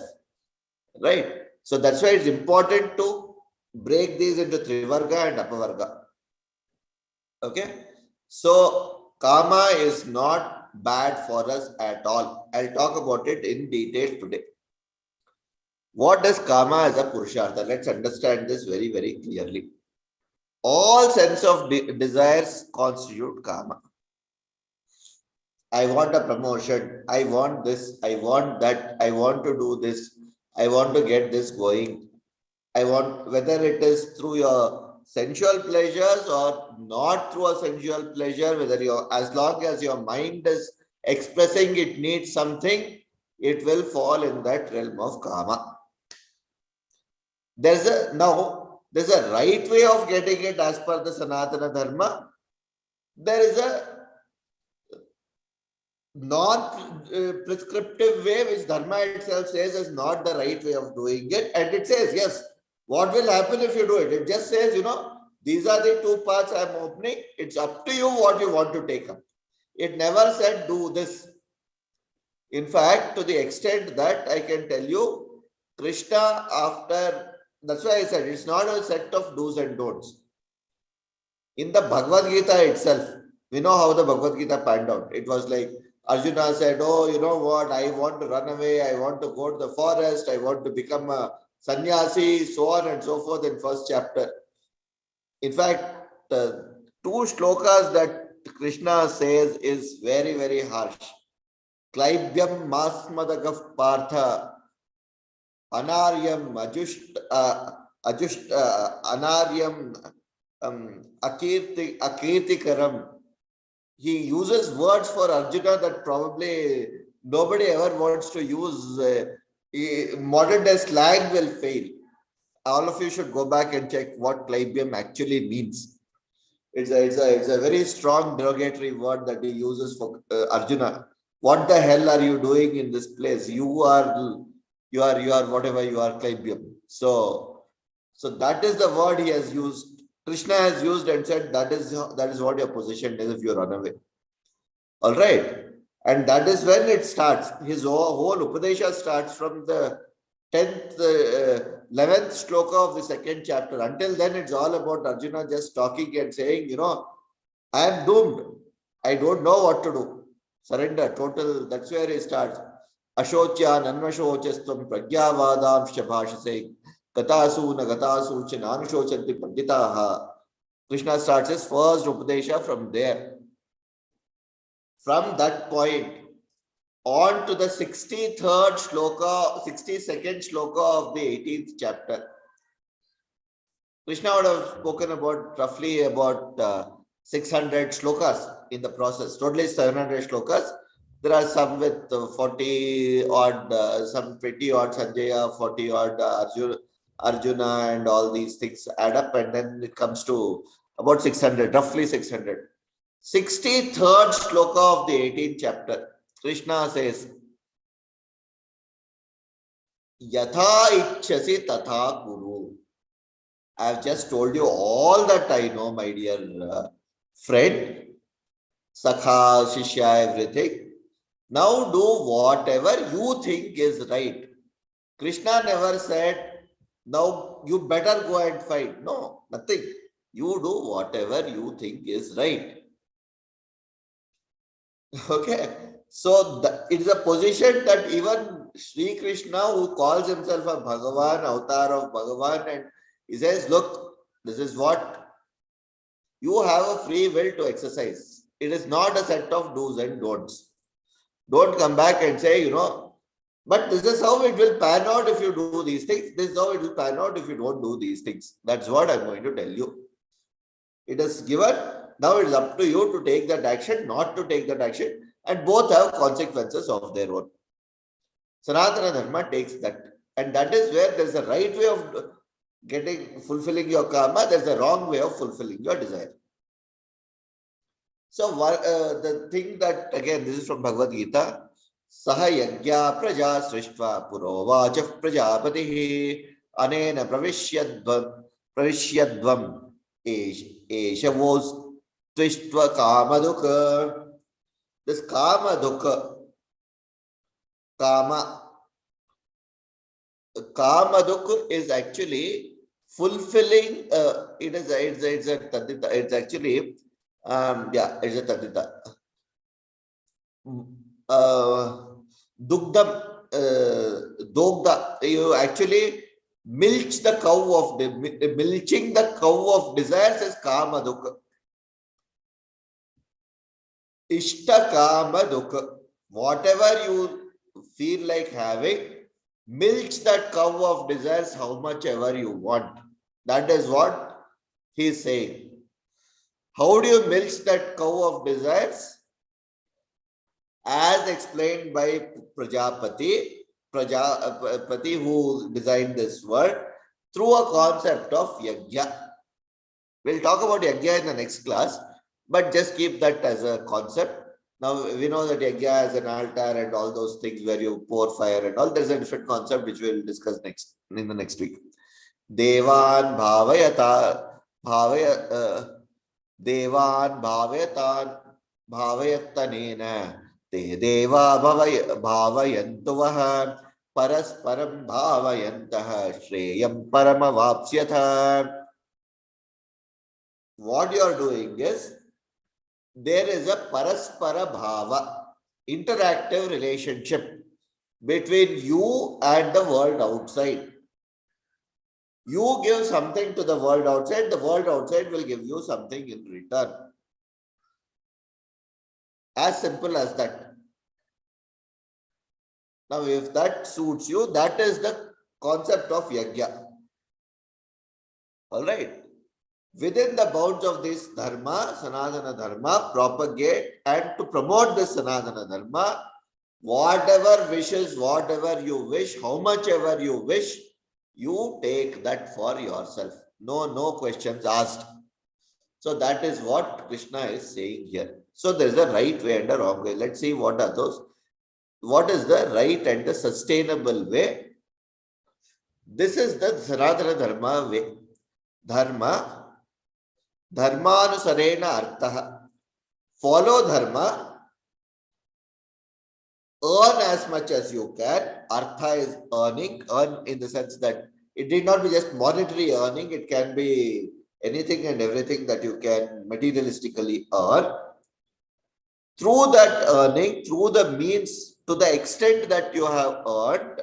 Right? So that's why it's important to break these into Trivarga and Apavarga. Okay? So Kama is not bad for us at all. I'll talk about it in detail today. What does Kama as a Purushartha? Let's understand this very, very clearly. All sense of desires constitute Kama. I want a promotion. I want this. I want that. I want to do this. I want to get this going. I want, whether it is through your sensual pleasures or not through a sensual pleasure, whether as long as your mind is expressing it needs something, it will fall in that realm of Kama. There's a right way of getting it as per the Sanatana Dharma. There is a non-prescriptive way which Dharma itself says is not the right way of doing it. And it says, yes, what will happen if you do it? It just says, these are the two paths I'm opening. It's up to you what you want to take up. It never said do this. In fact, to the extent that I can tell you, Krishna that's why I said it's not a set of do's and don'ts. In the Bhagavad Gita itself, we know how the Bhagavad Gita panned out. It was like Arjuna said, oh, you know what, I want to run away, I want to go to the forest, I want to become a sannyasi, so on and so forth in first chapter. In fact, the two shlokas that Krishna says is very, very harsh. Klaibhyam masmadagaf partha anaryam anaryam akirtikaram. He uses words for Arjuna that probably nobody ever wants to use. Modern day slang will fail. all of you should go back and check what Clybium actually means. It's a very strong derogatory word that he uses for Arjuna. What the hell are you doing in this place? You are whatever you are, Clybium. So that is the word he has used. Krishna has used and said that is what your position is if you run away. All right. And that is when it starts. His whole Upadesha starts from the 10th, 11th shloka of the second chapter. Until then, it's all about Arjuna just talking and saying, I am doomed. I don't know what to do. Surrender, total. That's where he starts. Ashotya nanvashochastam pragyavadam shabhashase gatasu nagatasu chananushochati panditaha. Krishna starts his first Upadesha from there. From that point on to the 63rd shloka, 62nd shloka of the 18th chapter. Krishna would have spoken about roughly about 600 shlokas in the process. Totally 700 shlokas. There are some with 40 odd, some 20 odd Sanjaya, 40 odd Arjuna, and all these things add up, and then it comes to about 600, roughly 600. 63rd shloka of the 18th chapter. Krishna says, Yatha ichchasi tatha kuru. I have just told you all that I know, my dear friend, Sakha, Shishya, everything. Now do whatever you think is right. Krishna never said, now you better go and fight. No, nothing. You do whatever you think is right. Okay. So it is a position that even Sri Krishna, who calls himself a Bhagavan, avatar of Bhagavan, and he says, look, this is what you have a free will to exercise. It is not a set of do's and don'ts. Don't come back and say, but this is how it will pan out if you do these things. This is how it will pan out if you don't do these things. That's what I'm going to tell you. It is given. Now it is up to you to take that action, not to take that action. And both have consequences of their own. Sanatana Dharma takes that. And that is where there is a right way of fulfilling your karma. There is a wrong way of fulfilling your desire. So the thing that, again, this is from Bhagavad Gita. Saha yagya praja srishtva purovachah prajapatihi anena pravishyadvam eshavos trishtva kamadukha. This kamadukha, kamadukha is actually fulfilling. It's actually it's a tadita. Dugdam, dogda. You actually milch the cow of milching the cow of desires is kama dukha. Ishta kama dukha. Whatever you feel like having, milch that cow of desires how much ever you want. That is what he is saying. How do you milk that cow of desires? As explained by Prajapati who designed this world, through a concept of yajna. We'll talk about yajna in the next class, but just keep that as a concept. Now we know that yajna has an altar and all those things where you pour fire and all. There's a different concept which we'll discuss in the next week. Devan Devan bhavayattanena te deva bhavayantuvaha parasparam bhavayantaha shreyam paramavapsyatha. What you are doing is, there is a paraspara bhava, interactive relationship between you and the world outside. You give something to the world outside will give you something in return. As simple as that. Now, if that suits you, that is the concept of yajna. All right. Within the bounds of this dharma, Sanatana Dharma, propagate and to promote this Sanatana Dharma, whatever wishes, whatever you wish, how much ever you wish, You take that for yourself. No questions asked. So that is what Krishna is saying here. So there is a right way and a wrong way. Let's see what are those. What is the right and the sustainable way? This is the Sanatana Dharma way. Dharma, Dharmanusarena Artha. Follow Dharma, earn as much as you can. Artha is earning, earn in the sense that it need not be just monetary earning, it can be anything and everything that you can materialistically earn. Through that earning, through the means, to the extent that you have earned,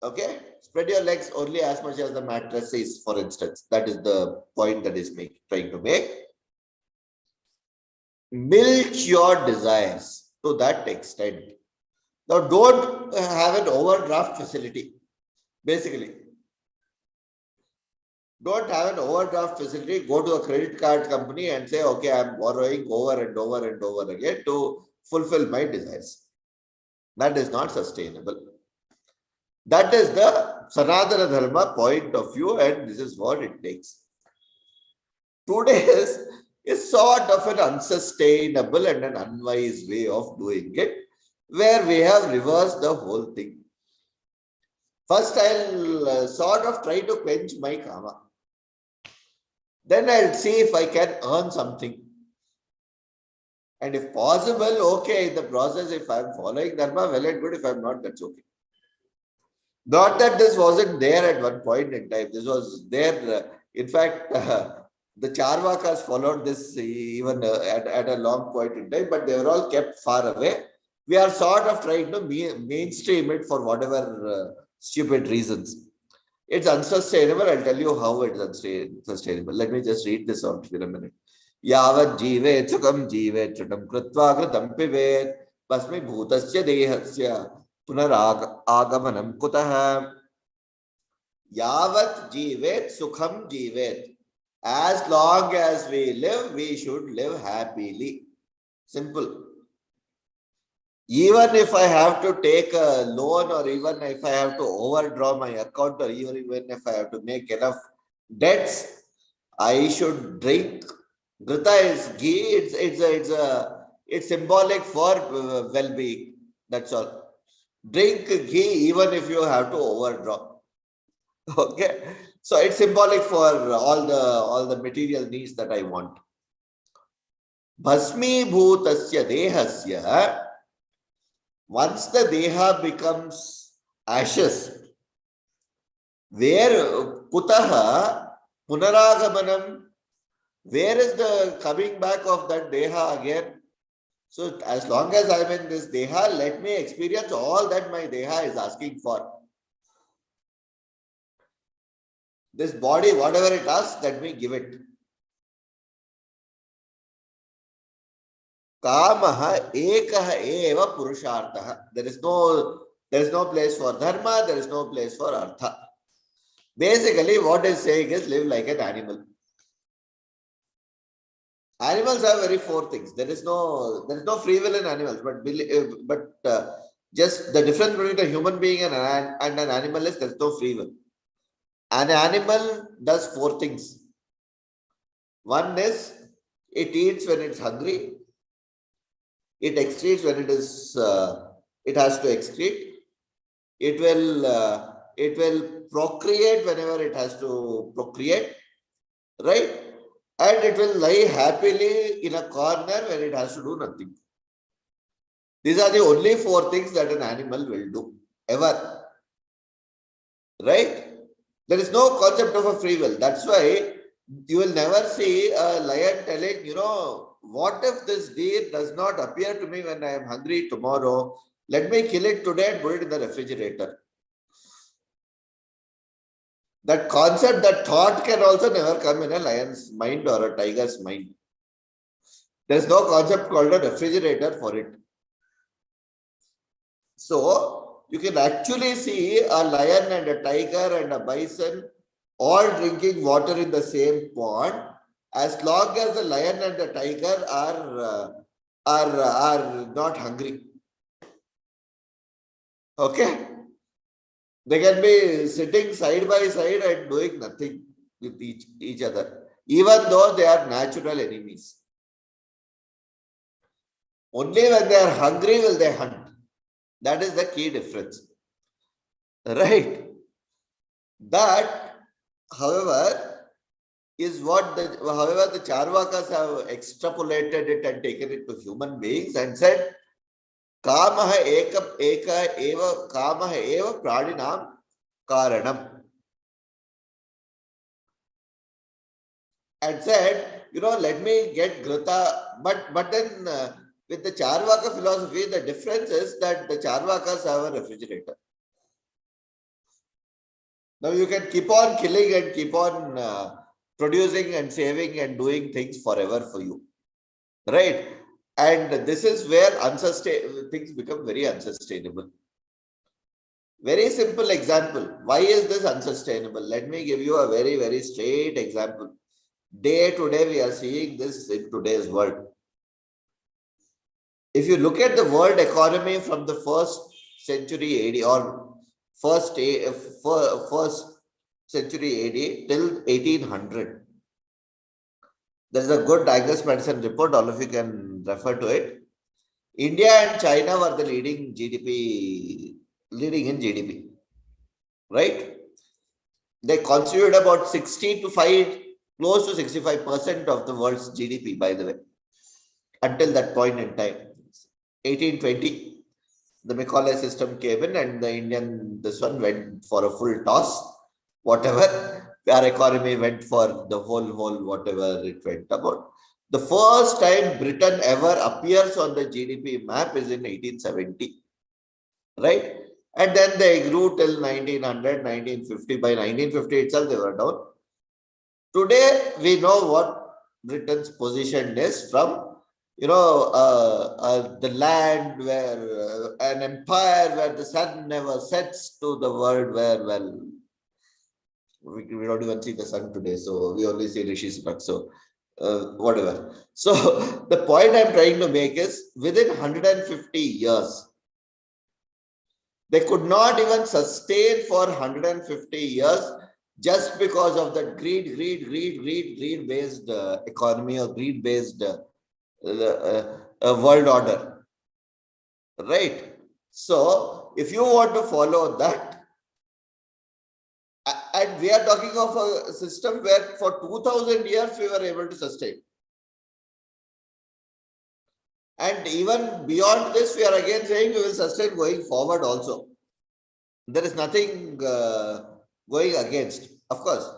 okay, spread your legs only as much as the mattress is, for instance. That is the point that is trying to make. Milk your desires to that extent. Now, don't have an overdraft facility. Basically, don't have an overdraft facility. Go to a credit card company and say, okay, I'm borrowing over and over and over again to fulfill my desires. That is not sustainable. That is the Sanatana Dharma point of view, and this is what it takes. Today's is sort of an unsustainable and an unwise way of doing it, where we have reversed the whole thing. First, I'll sort of try to quench my karma. Then I'll see if I can earn something. And if possible, okay, in the process, if I'm following Dharma, well and good. If I'm not, that's okay. Not that this wasn't there at one point in time. This was there. In fact, the Charvakas followed this even at a long point in time, but they were all kept far away. We are sort of trying to mainstream it for whatever stupid reasons. It's unsustainable. I'll tell you how it's unsustainable. Let me just read this out for a minute. Yavat jivet sukam jivet chutam krutva kritam pivet basmi bhutasya dehasya punaragamanam kutah. Yavat jivet sukham jivet. As long as we live, we should live happily. Simple. Even if I have to take a loan, or even if I have to overdraw my account, or even if I have to make enough debts, I should drink. Grita is ghee. It's symbolic for well-being. That's all. Drink ghee even if you have to overdraw. Okay, so it's symbolic for all the material needs that I want. Bhasmi bhutasya dehasya. Once the deha becomes ashes, where kutaha punaragamanam, where is the coming back of that deha again? So as long as I'm in this deha, let me experience all that my deha is asking for. This body, whatever it asks, let me give it. Kamaha ekaha eva purushartha. There is no place for dharma, there is no place for artha. Basically, what it's saying is live like an animal. Animals have very four things. There is no free will in animals, but just the difference between a human being and an animal is there is no free will. An animal does four things. One is it eats when it's hungry. It excretes when it has to excrete. It will procreate whenever it has to procreate, right? And it will lie happily in a corner when it has to do nothing. These are the only four things that an animal will do, ever. Right? There is no concept of a free will. That's why you will never see a lion telling, what if this deer does not appear to me when I am hungry tomorrow? Let me kill it today and put it in the refrigerator. That concept, that thought can also never come in a lion's mind or a tiger's mind. There's no concept called a refrigerator for it. So, you can actually see a lion and a tiger and a bison all drinking water in the same pond, as long as the lion and the tiger are not hungry. Okay? They can be sitting side by side and doing nothing with each other, even though they are natural enemies. Only when they are hungry will they hunt. That is the key difference. Right? That, however, is what the Charvakas have extrapolated it and taken it to human beings and said, Kamaha eka eva kamaha eva pradinam karanam. And said, let me get Grita. But then with the Charvaka philosophy, the difference is that the Charvakas have a refrigerator. Now you can keep on killing and keep on producing and saving and doing things forever for you. Right? And this is where things become very unsustainable. Very simple example. Why is this unsustainable? Let me give you a very, very straight example. Day to day, we are seeing this in today's world. If you look at the world economy from the first century AD or first century AD till 1800, there is a good Diagnosis Medicine report. All of you can refer to it. India and China were the leading in GDP, right? They constitute about 60 to 5, close to 65% of the world's GDP, by the way, until that point in time. 1820, the Macaulay system came in and this one went for a full toss. Whatever, our economy went for the whole, whatever it went about. The first time Britain ever appears on the GDP map is in 1870, right? And then they grew till 1900, 1950. By 1950 itself, they were down. Today, we know what Britain's position is from, the land where an empire where the sun never sets to the world where, well, we don't even see the sun today. So we only see Rishi Sunak. So whatever. So the point I'm trying to make is within 150 years, they could not even sustain for 150 years just because of the greed-based economy or greed-based world order. Right? So, if you want to follow that, and we are talking of a system where for 2000 years we were able to sustain. And even beyond this, we are again saying we will sustain going forward also. There is nothing going against. Of course,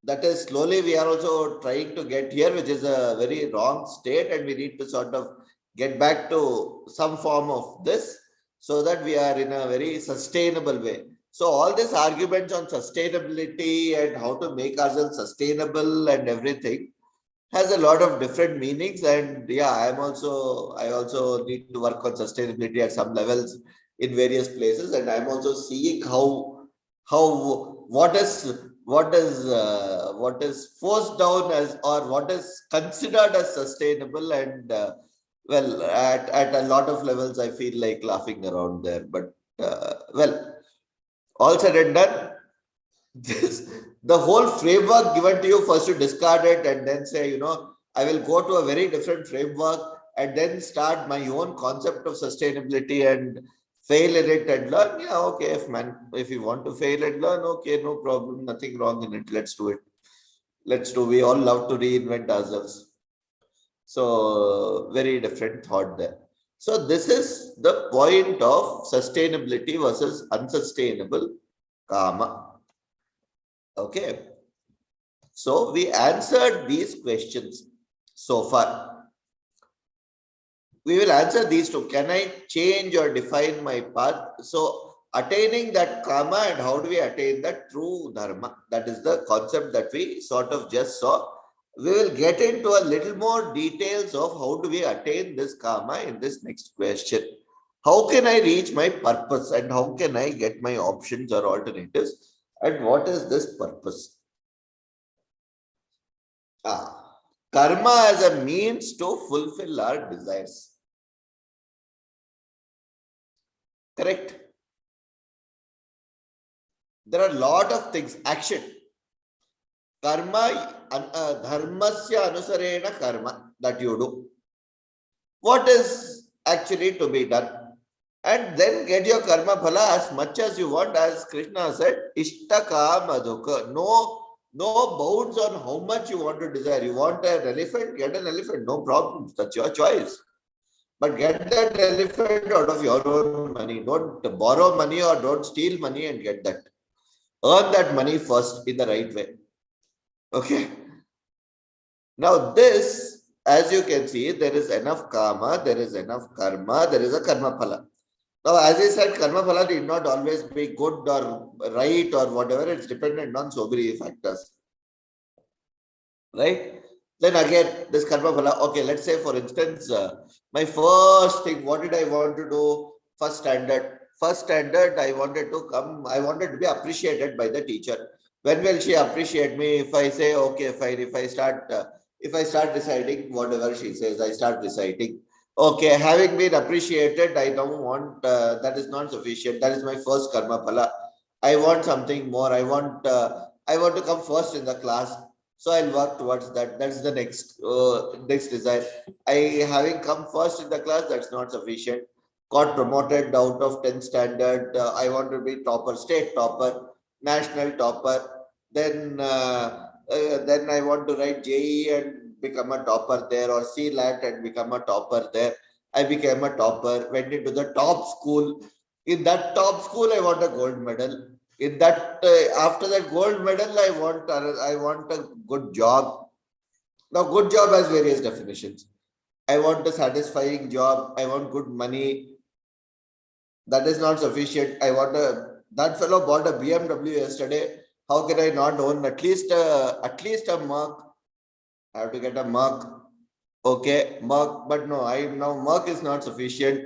that is slowly we are also trying to get here, which is a very wrong state, and we need to sort of get back to some form of this so that we are in a very sustainable way. So all these arguments on sustainability and how to make ourselves sustainable and everything has a lot of different meanings. And yeah, I also need to work on sustainability at some levels in various places, and I'm also seeing how what is forced down as or what is considered as sustainable, and well, at a lot of levels I feel like laughing around there. But well, all said and done, the whole framework given to you, first you discard it and then say, I will go to a very different framework and then start my own concept of sustainability and fail in it and learn. Yeah, okay, if you want to fail and learn, okay, no problem, nothing wrong in it. Let's do it. We all love to reinvent ourselves. So very different thought there. So this is the point of sustainability versus unsustainable karma. Okay. So we answered these questions so far. We will answer these two. Can I change or define my path? So attaining that karma, and how do we attain that? Through dharma. That is the concept that we sort of just saw. We will get into a little more details of how do we attain this karma in this next question. How can I reach my purpose, and how can I get my options or alternatives? And what is this purpose? Karma as a means to fulfill our desires. Correct? There are a lot of things. Action. Karma, dharmasya anusarena karma that you do. What is actually to be done? And then get your karma phala as much as you want, as Krishna said, ishtaka madhuka. No bounds on how much you want to desire. You want an elephant, get an elephant, no problem. That's your choice. But get that elephant out of your own money. Don't borrow money or don't steal money and get that. Earn that money first in the right way. Okay. Now this, as you can see, there is enough karma, there is enough karma, there is a karma phala. Now, as I said, karma phala need not always be good or right or whatever. It's dependent on so many factors. Right? Then again, this karma phala. Okay, let's say for instance, my first thing, what did I want to do? First standard. First standard, I wanted to come. I wanted to be appreciated by the teacher. When will she appreciate me? If I say okay, fine. If I start reciting whatever she says, I start reciting. Okay, having been appreciated, I don't want. That is not sufficient. That is my first karma phala. I want something more. I want. I want to come first in the class. So I'll work towards that. That's the next desire. Having come first in the class, that's not sufficient. Got promoted out of 10th standard. I want to be topper, state topper, national topper. Then I want to write JE and become a topper there, or CLAT and become a topper there. I became a topper. Went into the top school. In that top school, I want a gold medal. In that after that gold medal, I want a good job. Now, good job has various definitions. I want a satisfying job. I want good money. That is not sufficient. That fellow bought a BMW yesterday. How can I not own at least a Merc? I have to get a Merc. Okay, Merc, but no, now Merc is not sufficient.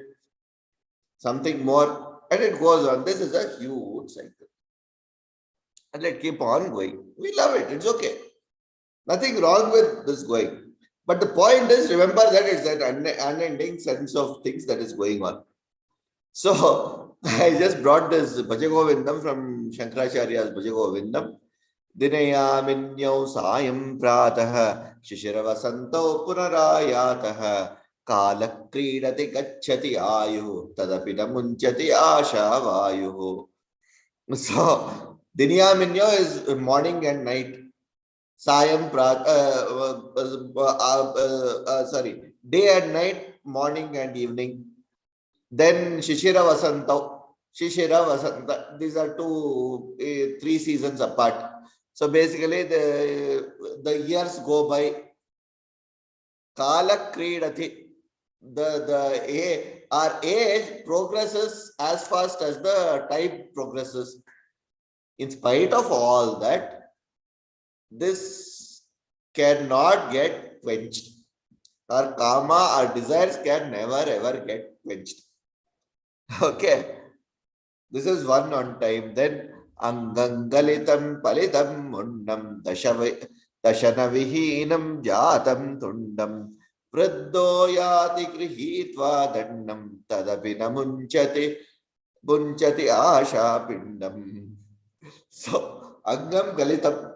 Something more, and it goes on. This is a huge cycle. And let keep on going. We love it. It's okay. Nothing wrong with this going. But the point is, remember that it's an unending sense of things that is going on. So I just brought this Bhajagovindam from Shankaracharya's Bhajagovindam. Dinayaminyau sayam pratah shishiravasanto punarayatah kala kridati gacchati ayu tadapi namunchati asha vayu. So Dinyaminyo is morning and night. Sayam day and night, morning and evening. Then Shishira Vasanta. Shishira Vasanta. These are 3 seasons apart. So basically the years go by. Kala Kridati. Our age progresses as fast as the time progresses. In spite of all that, this cannot get quenched. Our karma, our desires can never ever get quenched. Okay. This is one on time. Then Angangalitam Palitam Mundam Dashana Vihinam Jatam Tundam Vriddo Yati Grihitva Dandam Tadabina Munchati Asha Pindam. So Angam Galitam,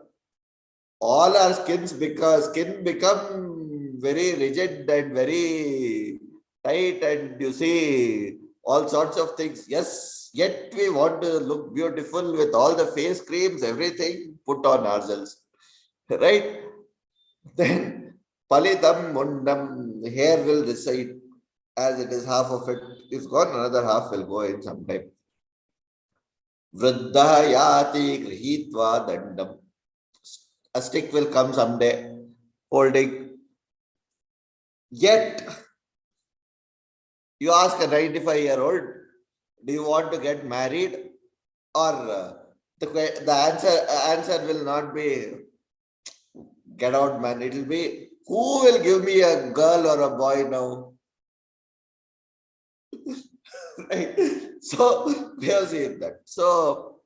all our skin become very rigid and very tight, and you see all sorts of things. Yes, yet we want to look beautiful with all the face creams, everything put on ourselves. Right? Then Palitam Mundam, hair will recede as it is, half of it is gone, another half will go in some time. Vriddha Yati Grihitva Dandam. A stick will come someday, holding. Yet, you ask a 95-year-old, do you want to get married? Or the answer will not be get out, man. It will be, who will give me a girl or a boy now? Right? So, we have seen that. So,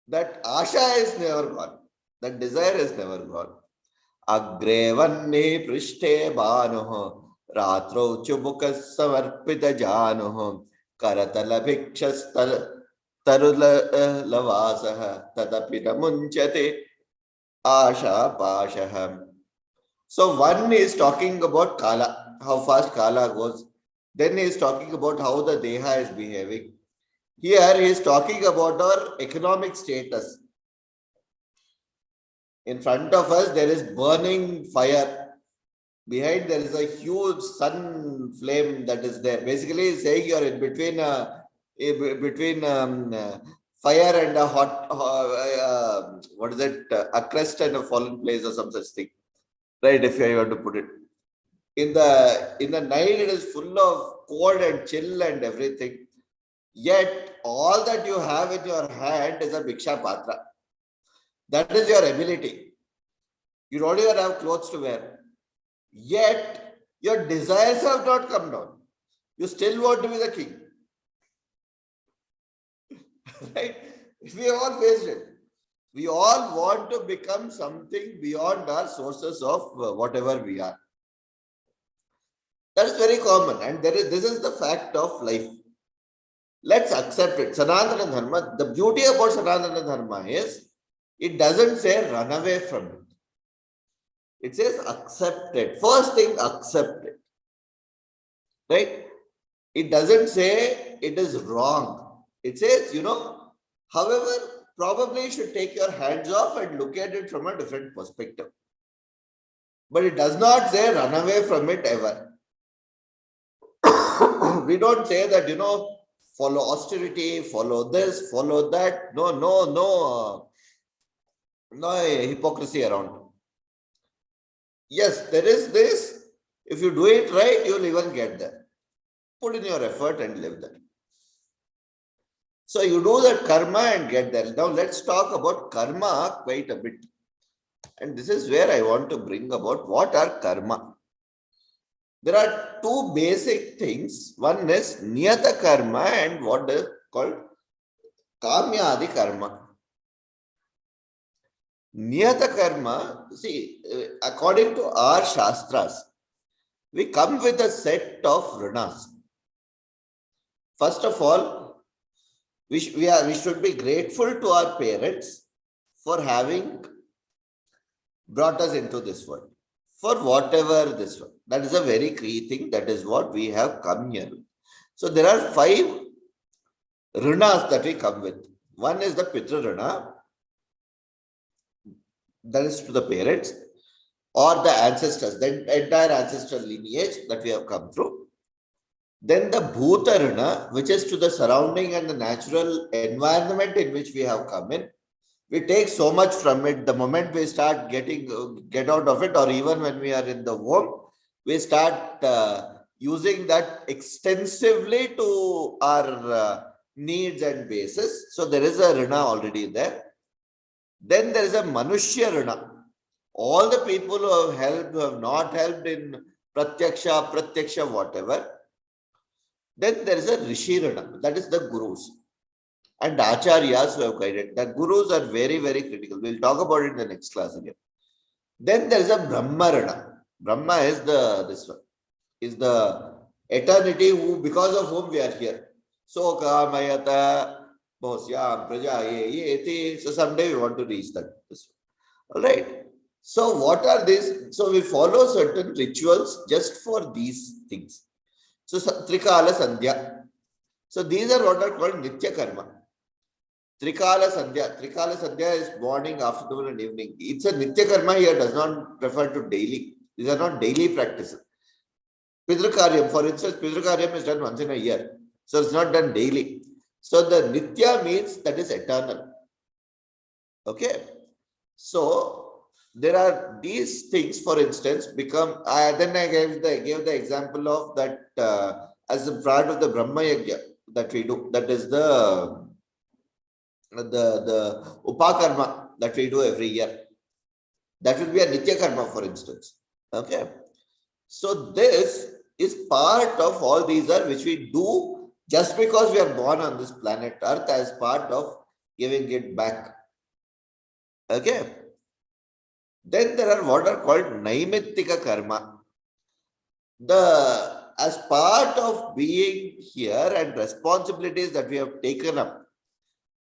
that asha is never gone. That desire is never gone. Agre vanne prishte bhanuh ratro chubukas samarpita januh karatala bhikshas tarula lavasaha tadapi namunchate asha pashaham. So one is talking about Kala, how fast Kala goes. Then he is talking about how the Deha is behaving. Here he is talking about our economic status. In front of us there is burning fire. Behind there is a huge sun flame that is there. Basically saying you are in between fire and a hot, what is it, a crest and a fallen place or some such thing. Right, if you want to put it. In the night it is full of cold and chill and everything. Yet all that you have in your hand is a Bhiksha Patra. That is your ability. You don't even have clothes to wear. Yet your desires have not come down. You still want to be the king. Right? We have all faced it. We all want to become something beyond our sources of whatever we are. That is very common, and this is the fact of life. Let's accept it. Sanatana Dharma, the beauty about Sanatana Dharma is it doesn't say run away from it. It says accept it. First thing, accept it. Right? It doesn't say it is wrong. It says, however, probably you should take your hands off and look at it from a different perspective. But it does not say run away from it ever. We don't say that, follow austerity, follow this, follow that. No hypocrisy around. Yes, there is this. If you do it right, you'll even get there. Put in your effort and live there. So you do that karma and get there. Now let's talk about karma quite a bit. And this is where I want to bring about what are karma. There are two basic things. One is niyata karma and what is called kamyadi karma. Niyata karma, see, according to our shastras, we come with a set of runas. First of all, we should be grateful to our parents for having brought us into this world. For whatever this one. That is a very key thing. That is what we have come here. So there are 5 runas that we come with. One is the Pitra runa. That is to the parents or the ancestors, the entire ancestral lineage that we have come through. Then the Bhuta runa, which is to the surrounding and the natural environment in which we have come in. We take so much from it. The moment we start get out of it, or even when we are in the womb, we start using that extensively to our needs and basis. So there is a runa already there. Then there is a Manushya runa. All the people who have helped, who have not helped in Pratyaksha, whatever. Then there is a Rishi runa. That is the Gurus. And acharyas who have guided. The gurus are very, very critical. We'll talk about it in the next class again. Then there is a Brahma runa. Brahma is the eternity because of whom we are here. So kamayata bhosyam praja yeti. So someday we want to reach that. All right. So what are these? So we follow certain rituals just for these things. So Trikala Sandhya. So these are what are called Nitya Karma. Trikala Sandhya is morning, afternoon and evening. It's a Nitya Karma here, does not refer to daily. These are not daily practices. Pitrakaryam, for instance, Pitrakaryam is done once in a year. So it's not done daily. So the Nitya means that is eternal. Okay. So there are these things, for instance, become, then I gave the example of that as a part of the Brahma Yajna that we do. That is the upakarma that we do every year. That will be a Nitya Karma, for instance. Okay. So this is part of all these are which we do just because we are born on this planet Earth as part of giving it back. Okay. Then there are what are called Naimittika Karma. As part of being here and responsibilities that we have taken up,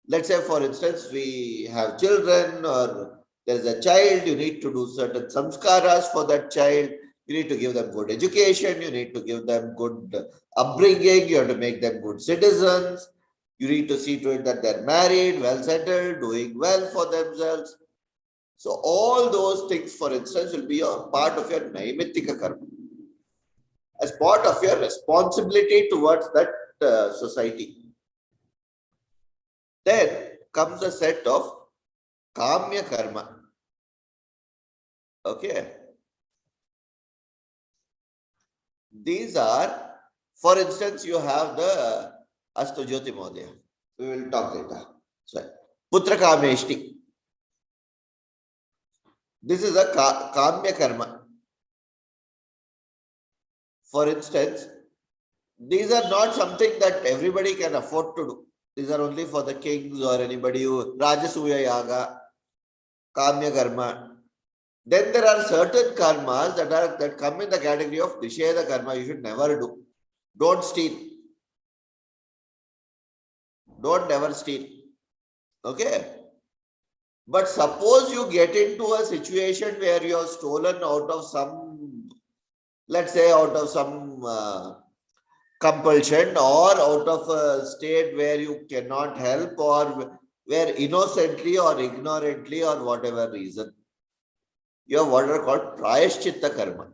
Let's say, for instance, we have children or there's a child, you need to do certain samskaras for that child. You need to give them good education. You need to give them good upbringing. You have to make them good citizens. You need to see to it that they're married, well settled, doing well for themselves. So all those things, for instance, will be a part of your naimittika karma, as part of your responsibility towards that society. Then comes a set of kamya karma. Okay. These are, for instance, you have the Astu Jyoti Modaya. We will talk later. So, Putra Kameshti. This is a kamya karma. For instance, these are not something that everybody can afford to do. These are only for the kings or anybody who Rajasuya Yaga, Kamya Karma. Then there are certain karmas that come in the category of Nisheda Karma. You should never do. Don't steal. Don't never steal. Okay. But suppose you get into a situation where you are stolen out of some, let's say, out of some compulsion or out of a state where you cannot help or where innocently or ignorantly or whatever reason, you have what are called prayashchitta karma.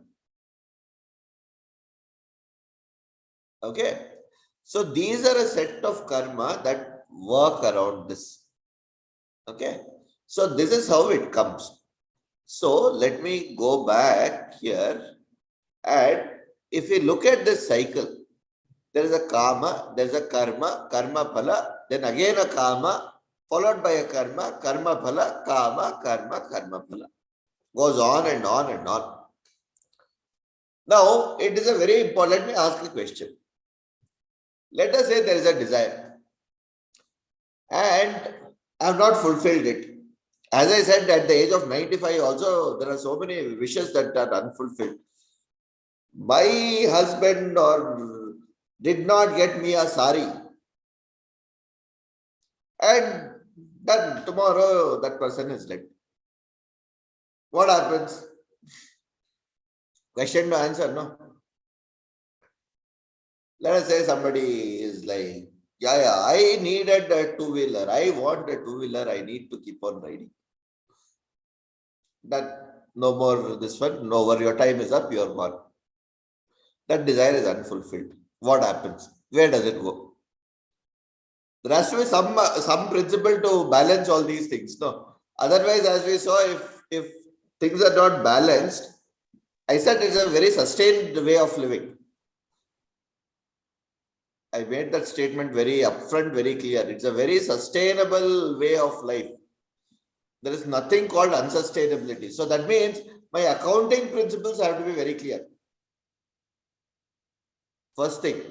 Okay. So these are a set of karma that work around this. Okay. So this is how it comes. So let me go back here, and if we look at this cycle, there is a kama, there is a karma, karma phala, then again a kama, followed by a karma, karma phala, kama, karma, karma phala. Goes on and on and on. Now, it is a very important, let me ask a question. Let us say there is a desire and I have not fulfilled it. As I said, at the age of 95 also, there are so many wishes that are unfulfilled. My husband or did not get me a sari. And then tomorrow that person is dead. What happens? Question to answer, no? Let us say somebody is like, yeah, I needed a two-wheeler. I want a two-wheeler. I need to keep on riding. That no more this one, no more, your time is up, you're gone. That desire is unfulfilled. What happens? Where does it go? There has to be some principle to balance all these things. No, otherwise, as we saw, if things are not balanced, I said it's a very sustained way of living. I made that statement very upfront, very clear. It's a very sustainable way of life. There is nothing called unsustainability. So that means my accounting principles have to be very clear. First thing.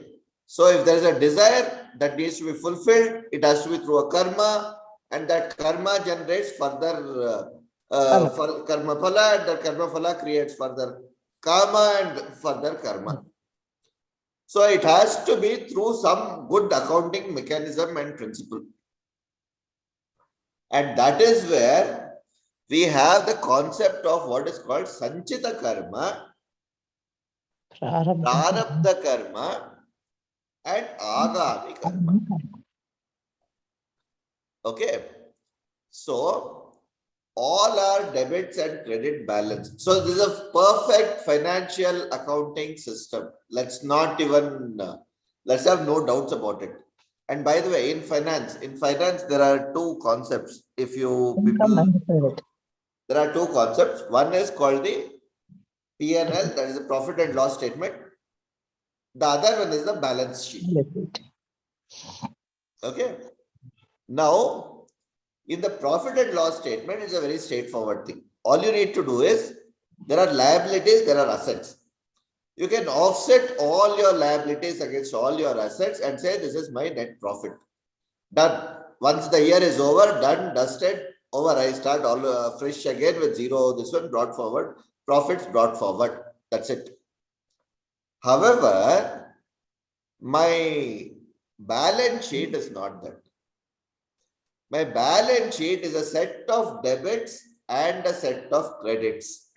So if there is a desire that needs to be fulfilled, it has to be through a karma, and that karma generates further karma phala, and that karma phala creates further karma and further karma. So it has to be through some good accounting mechanism and principle. And that is where we have the concept of what is called sanchita karma, prarabdha karma, and agami karma. Okay. So all are debits and credit balance. So this is a perfect financial accounting system. Let's not even, let's have no doubts about it. And by the way, in finance, there are two concepts. If you people, there are two concepts. One is called the P&L, that is the profit and loss statement. The other one is the balance sheet. Okay. Now, in the profit and loss statement, it's a very straightforward thing. All you need to do is, there are liabilities, there are assets. You can offset all your liabilities against all your assets and say, this is my net profit. Done. Once the year is over, done, dusted, over, I start all fresh again with zero, this one brought forward, profits brought forward. That's it. However, my balance sheet is not that. My balance sheet is a set of debits and a set of credits.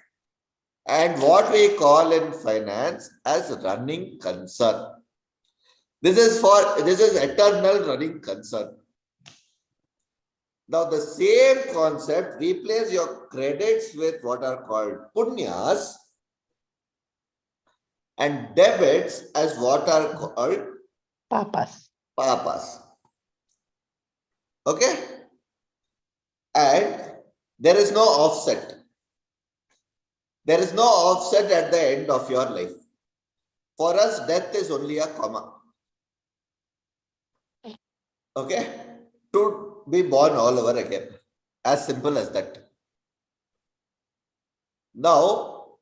And what we call in finance as running concern. This is eternal running concern. Now the same concept, replace your credits with what are called punyas and debits as what are called Papas. papas. Okay? And there is no offset. There is no offset at the end of your life. For us, death is only a comma. Okay? To be born all over again. As simple as that. Now,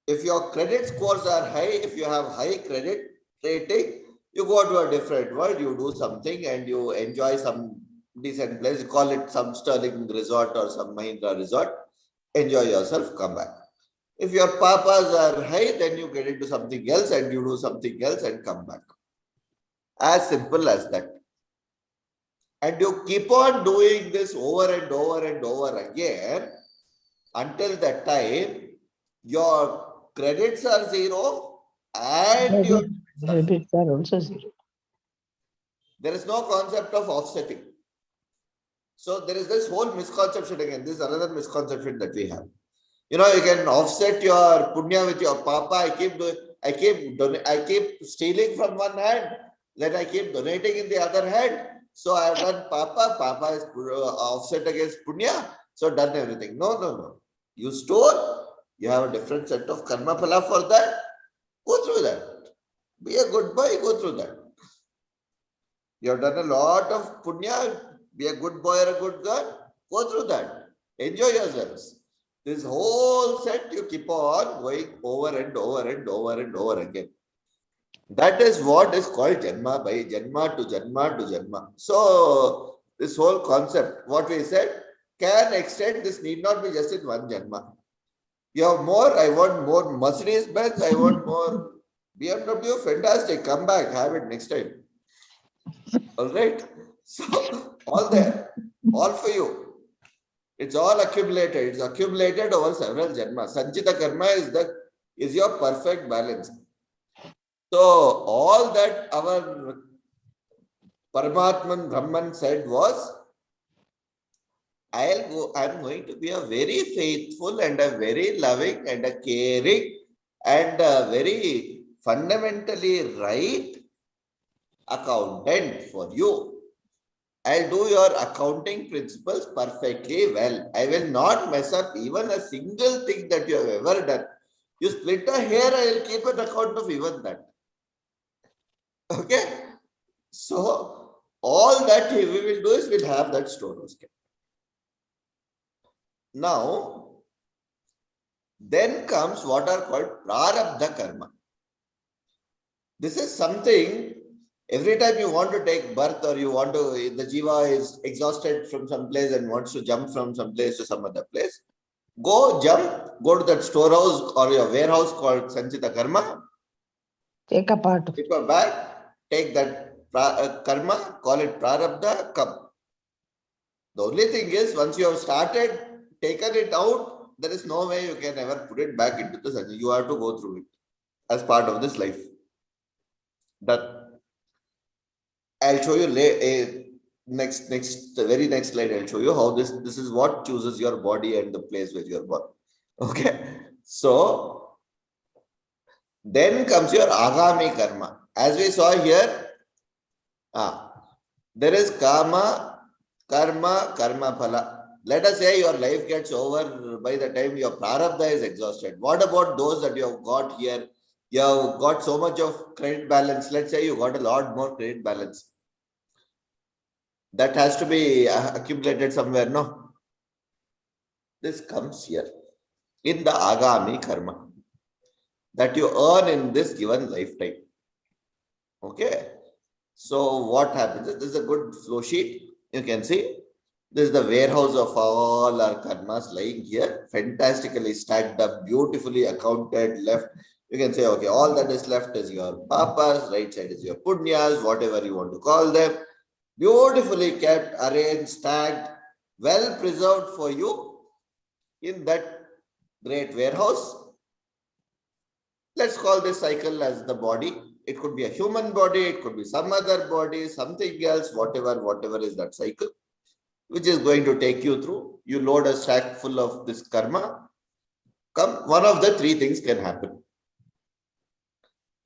if your credit scores are high, if you have high credit rating, you go to a different world, you do something and you enjoy some decent place, you call it some Sterling resort or some Mahindra resort, enjoy yourself, come back. If your papas are high, then you get into something else and you do something else and come back. As simple as that. And you keep on doing this over and over and over again until that time your credits are zero and your Debits are also zero. there is no concept of offsetting. So there is this whole misconception again. This is another misconception that we have. You know, you can offset your punya with your papa. I keep stealing from one hand, then I keep donating in the other hand. So I have done papa. Papa is offset against punya. So done everything. No. You stole. You have a different set of karma phala for that. Go through that. Be a good boy. Go through that. You have done a lot of punya. Be a good boy or a good girl. Go through that. Enjoy yourselves. This whole set you keep on going over and over and over and over again. That is what is called Janma, by Janma to Janma to Janma. So this whole concept, what we said, can extend. This need not be just in one Janma. You have more, I want more Mercedes Benz, I want more BMW, fantastic, come back, have it next time. All right. So all there, all for you. It's all accumulated. It's accumulated over several janmas. Sanchita karma is your perfect balance. So all that our Paramatman Brahman said was, I'm going to be a very faithful and a very loving and a caring and a very fundamentally right accountant for you. I'll do your accounting principles perfectly well. I will not mess up even a single thing that you have ever done. You split a hair, I will keep an account of even that. Okay? So, all that we will do is we'll have that stored. Now, then comes what are called prarabdha karma. This is something. Every time you want to take birth or you want to, the jiva is exhausted from some place and wants to jump from some place to some other place, go to that storehouse or your warehouse called Sanchita Karma. Take a part of it. Keep a bag, take that karma, call it prarabdha, come. The only thing is, once you have started, taken it out, there is no way you can ever put it back into the Sanchita. You have to go through it as part of this life. That I'll show you the very next slide. I'll show you how this is what chooses your body and the place where you're born. Okay, so then comes your agami karma. As we saw here, there is karma, karma phala. Let us say your life gets over by the time your prarabdha is exhausted. What about those that you have got here? You have got so much of credit balance. Let's say you got a lot more credit balance. That has to be accumulated somewhere, no? This comes here in the agami karma that you earn in this given lifetime. Okay. So what happens? This is a good flow sheet. You can see this is the warehouse of all our karmas lying here, fantastically stacked up, beautifully accounted, left. You can say, okay, all that is left is your papas, right side is your punyas, whatever you want to call them. beautifully kept, arranged, stacked, well preserved for you in that great warehouse. Let's call this cycle as the body. It could be a human body, it could be some other body, something else, whatever is that cycle, which is going to take you through. You load a sack full of this karma. Come, one of the three things can happen.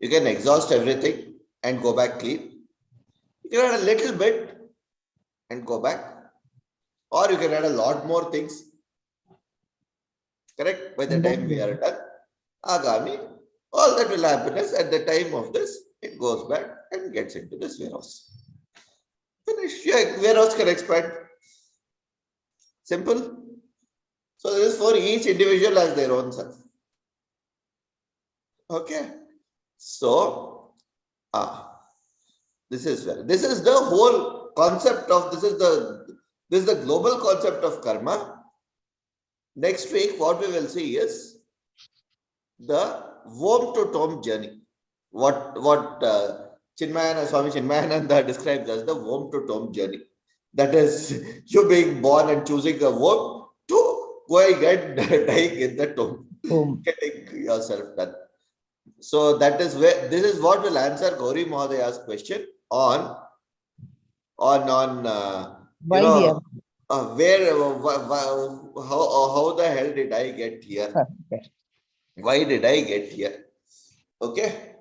You can exhaust everything and go back clean. You can add a little bit and go back. Or you can add a lot more things. Correct? By the time we are done, Agami, all that will happen is at the time of this, it goes back and gets into this warehouse. Finish. Your warehouse can expand. Simple. So this is for each individual as their own self. Okay. So, this is the whole concept of this is the global concept of karma. Next week, what we will see is the womb to tomb journey. What Swami Chinmayananda describes as the womb to tomb journey. That is you being born and choosing a womb to going and dying in the tomb, getting yourself done. So that is where this is what will answer Gauri Mahadaya's question on how the hell did I get here? Why did I get here? Okay.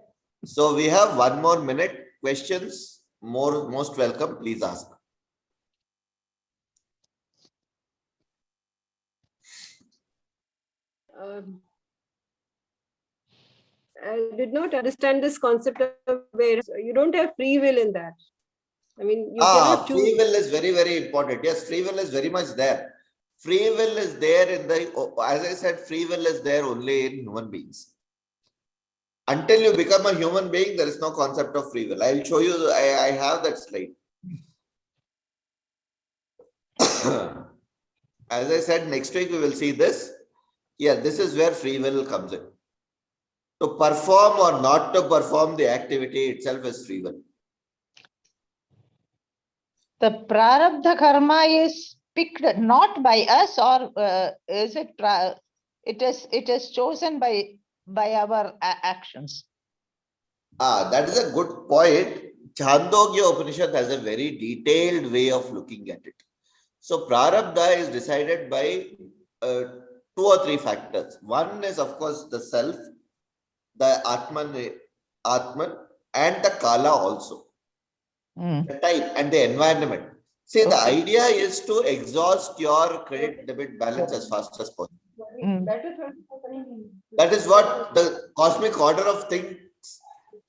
So we have 1 more minute. Questions, most welcome. Please ask. I did not understand this concept of where you don't have free will in that. I mean, you cannot choose. Free will is very, very important. Yes, free will is very much there. Free will is there in as I said, free will is there only in human beings. Until you become a human being, there is no concept of free will. I will show you, I have that slide. As I said, next week we will see this. Yeah, this is where free will comes in. To perform or not to perform the activity itself is free will. The prarabdha karma is picked not by us, or is it? It is chosen by our actions. That is a good point. Chandogya Upanishad has a very detailed way of looking at it. So prarabdha is decided by 2 or 3 factors. One is, of course, the self, the Atman, and the Kala also. The type and the environment. See, the idea is to exhaust your credit debit balance as fast as possible. That is what the cosmic order of things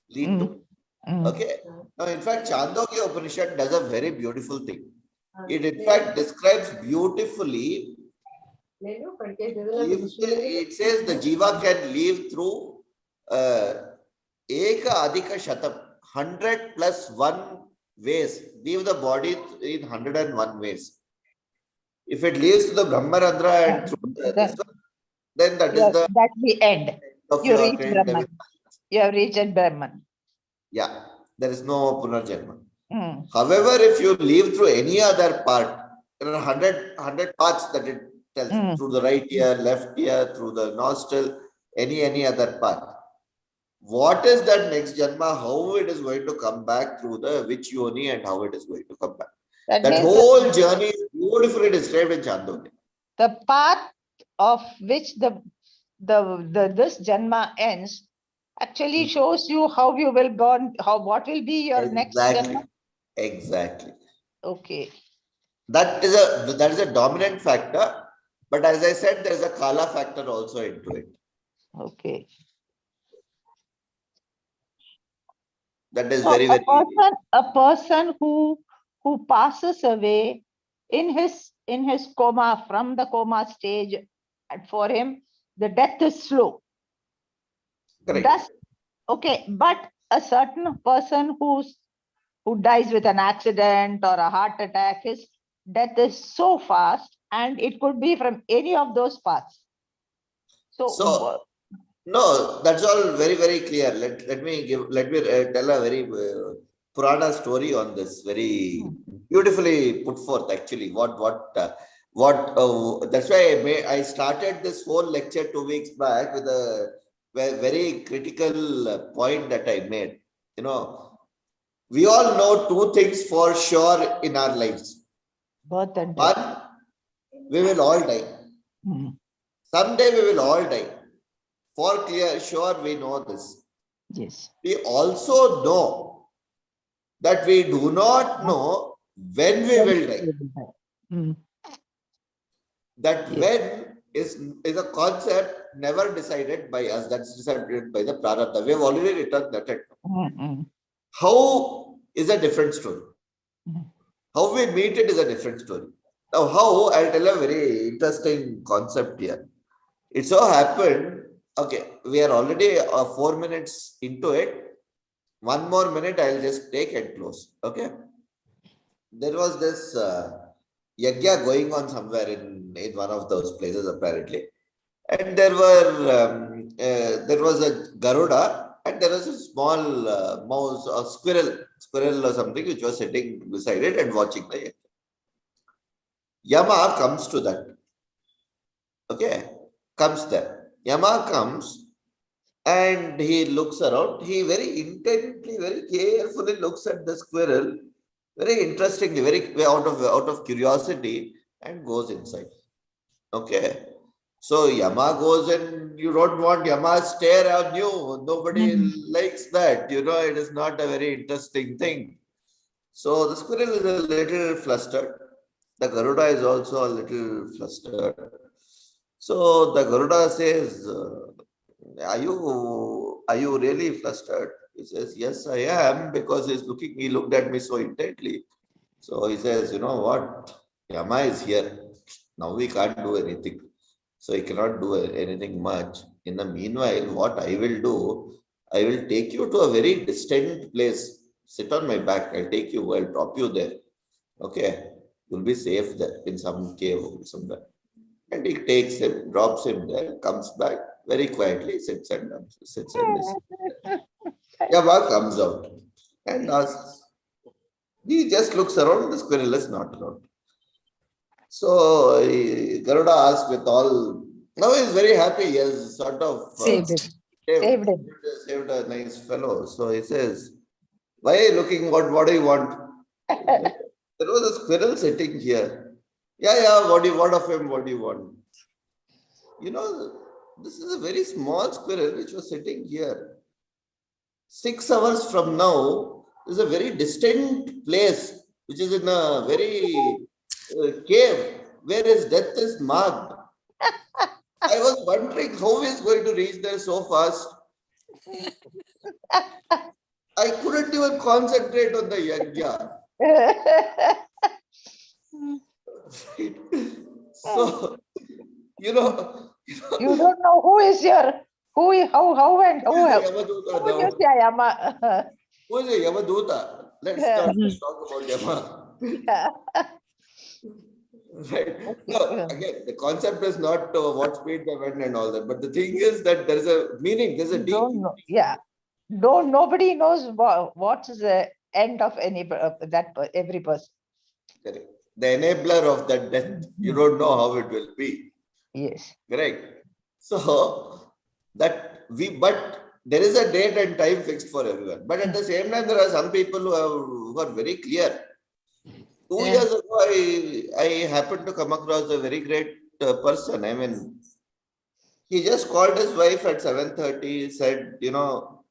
lead to. Okay. Now, in fact, Chandogya Upanishad does a very beautiful thing. It in fact describes beautifully. It says the jiva can live through Eka Adhika Shatam, 100 plus 1 ways. Leave the body in 101 ways. If it leaves to the Brahmarandra and through this one, then that is the end. You reach Brahman. You have reached Brahman. Yeah, there is no Punarjanma. However, if you leave through any other part, there are 100 parts that it tells, through the right ear, left ear, through the nostril, any other part. What is that next Janma, how it is going to come back through the which yoni and how it is going to come back. That whole journey is beautifully described in Chandogya. The path of which this Janma ends actually shows you how you will go, what will be your next Janma. Exactly. Okay. That is a dominant factor, but as I said, there is a Kala factor also into it. Okay. That is so very, very a person who passes away in his coma, from the coma stage, and for him the death is slow. correct. Okay, but a certain person who dies with an accident or a heart attack, his death is so fast, and it could be from any of those paths. So no, that's all very, very clear. Let me tell a very Purana story on this, very beautifully put forth. Actually, that's why I started this whole lecture 2 weeks back with a very critical point that I made. You know, we all know two things for sure in our lives. Birth and death. One, we will all die. Hmm. Someday we will all die. For clear, sure, we know this. Yes. We also know that we do not know when we will die. Hmm. That Yes. when is a concept never decided by us. That's decided by the prarabdha. We have already written that. How is a different story. How we meet it is a different story. Now, how, I'll tell a very interesting concept here. It so happened, okay, we are already 4 minutes into it. 1 more minute, I'll just take and close. Okay. There was this yagya going on somewhere in one of those places, apparently. And there was a Garuda, and there was a small mouse or squirrel or something, which was sitting beside it and watching the yagya. Yama comes to that. Okay, comes there. Yama comes and he looks around. He very intently, very carefully looks at the squirrel, very interestingly, very out of curiosity, and goes inside. Okay. So Yama goes and you don't want Yama stare on you. Nobody likes that. You know, it is not a very interesting thing. So the squirrel is a little flustered. The Garuda is also a little flustered. So the Garuda says, are you really flustered? He says, yes, I am, because he looked at me so intently. So he says, you know what? Yama is here. Now we can't do anything. So he cannot do anything much. In the meanwhile, what I will do, I will take you to a very distant place. Sit on my back. I'll take you. I'll drop you there. Okay. You'll be safe there in some cave somewhere. And he takes him, drops him there, comes back very quietly, sits and listens. Yama comes out and asks. He just looks around, the squirrel is not around. So Garuda asks with all, now he's very happy, he has sort of Saved it. saved a nice fellow. So he says, why are you looking, what do you want? There was a squirrel sitting here. Yeah, what do you want of him? What do you want? You know, this is a very small squirrel which was sitting here. 6 hours from now, is a very distant place, which is in a very cave, where his death is marked. I was wondering how he is going to reach there so fast. I couldn't even concentrate on the yagya. So, you don't know who is here, how and who is Yama. Who is a Yamaduta? Let's talk about Yama. Right. No, again, the concept is not what speed they went and all that, but the thing is that there is a meaning, there's a deep. Nobody knows what is the end of every person. Correct. The enabler of that death, you don't know how it will be. Yes. Correct. So but there is a date and time fixed for everyone. But at the same time, there are some people who are very clear. 2 years ago, I happened to come across a very great person. I mean, he just called his wife at 7:30, said, you know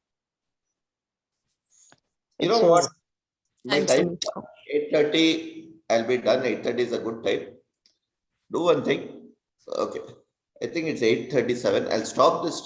what? My time 8:30, I'll be done. 8:30 is a good time. Do one thing. Okay. I think it's 8:37. I'll stop this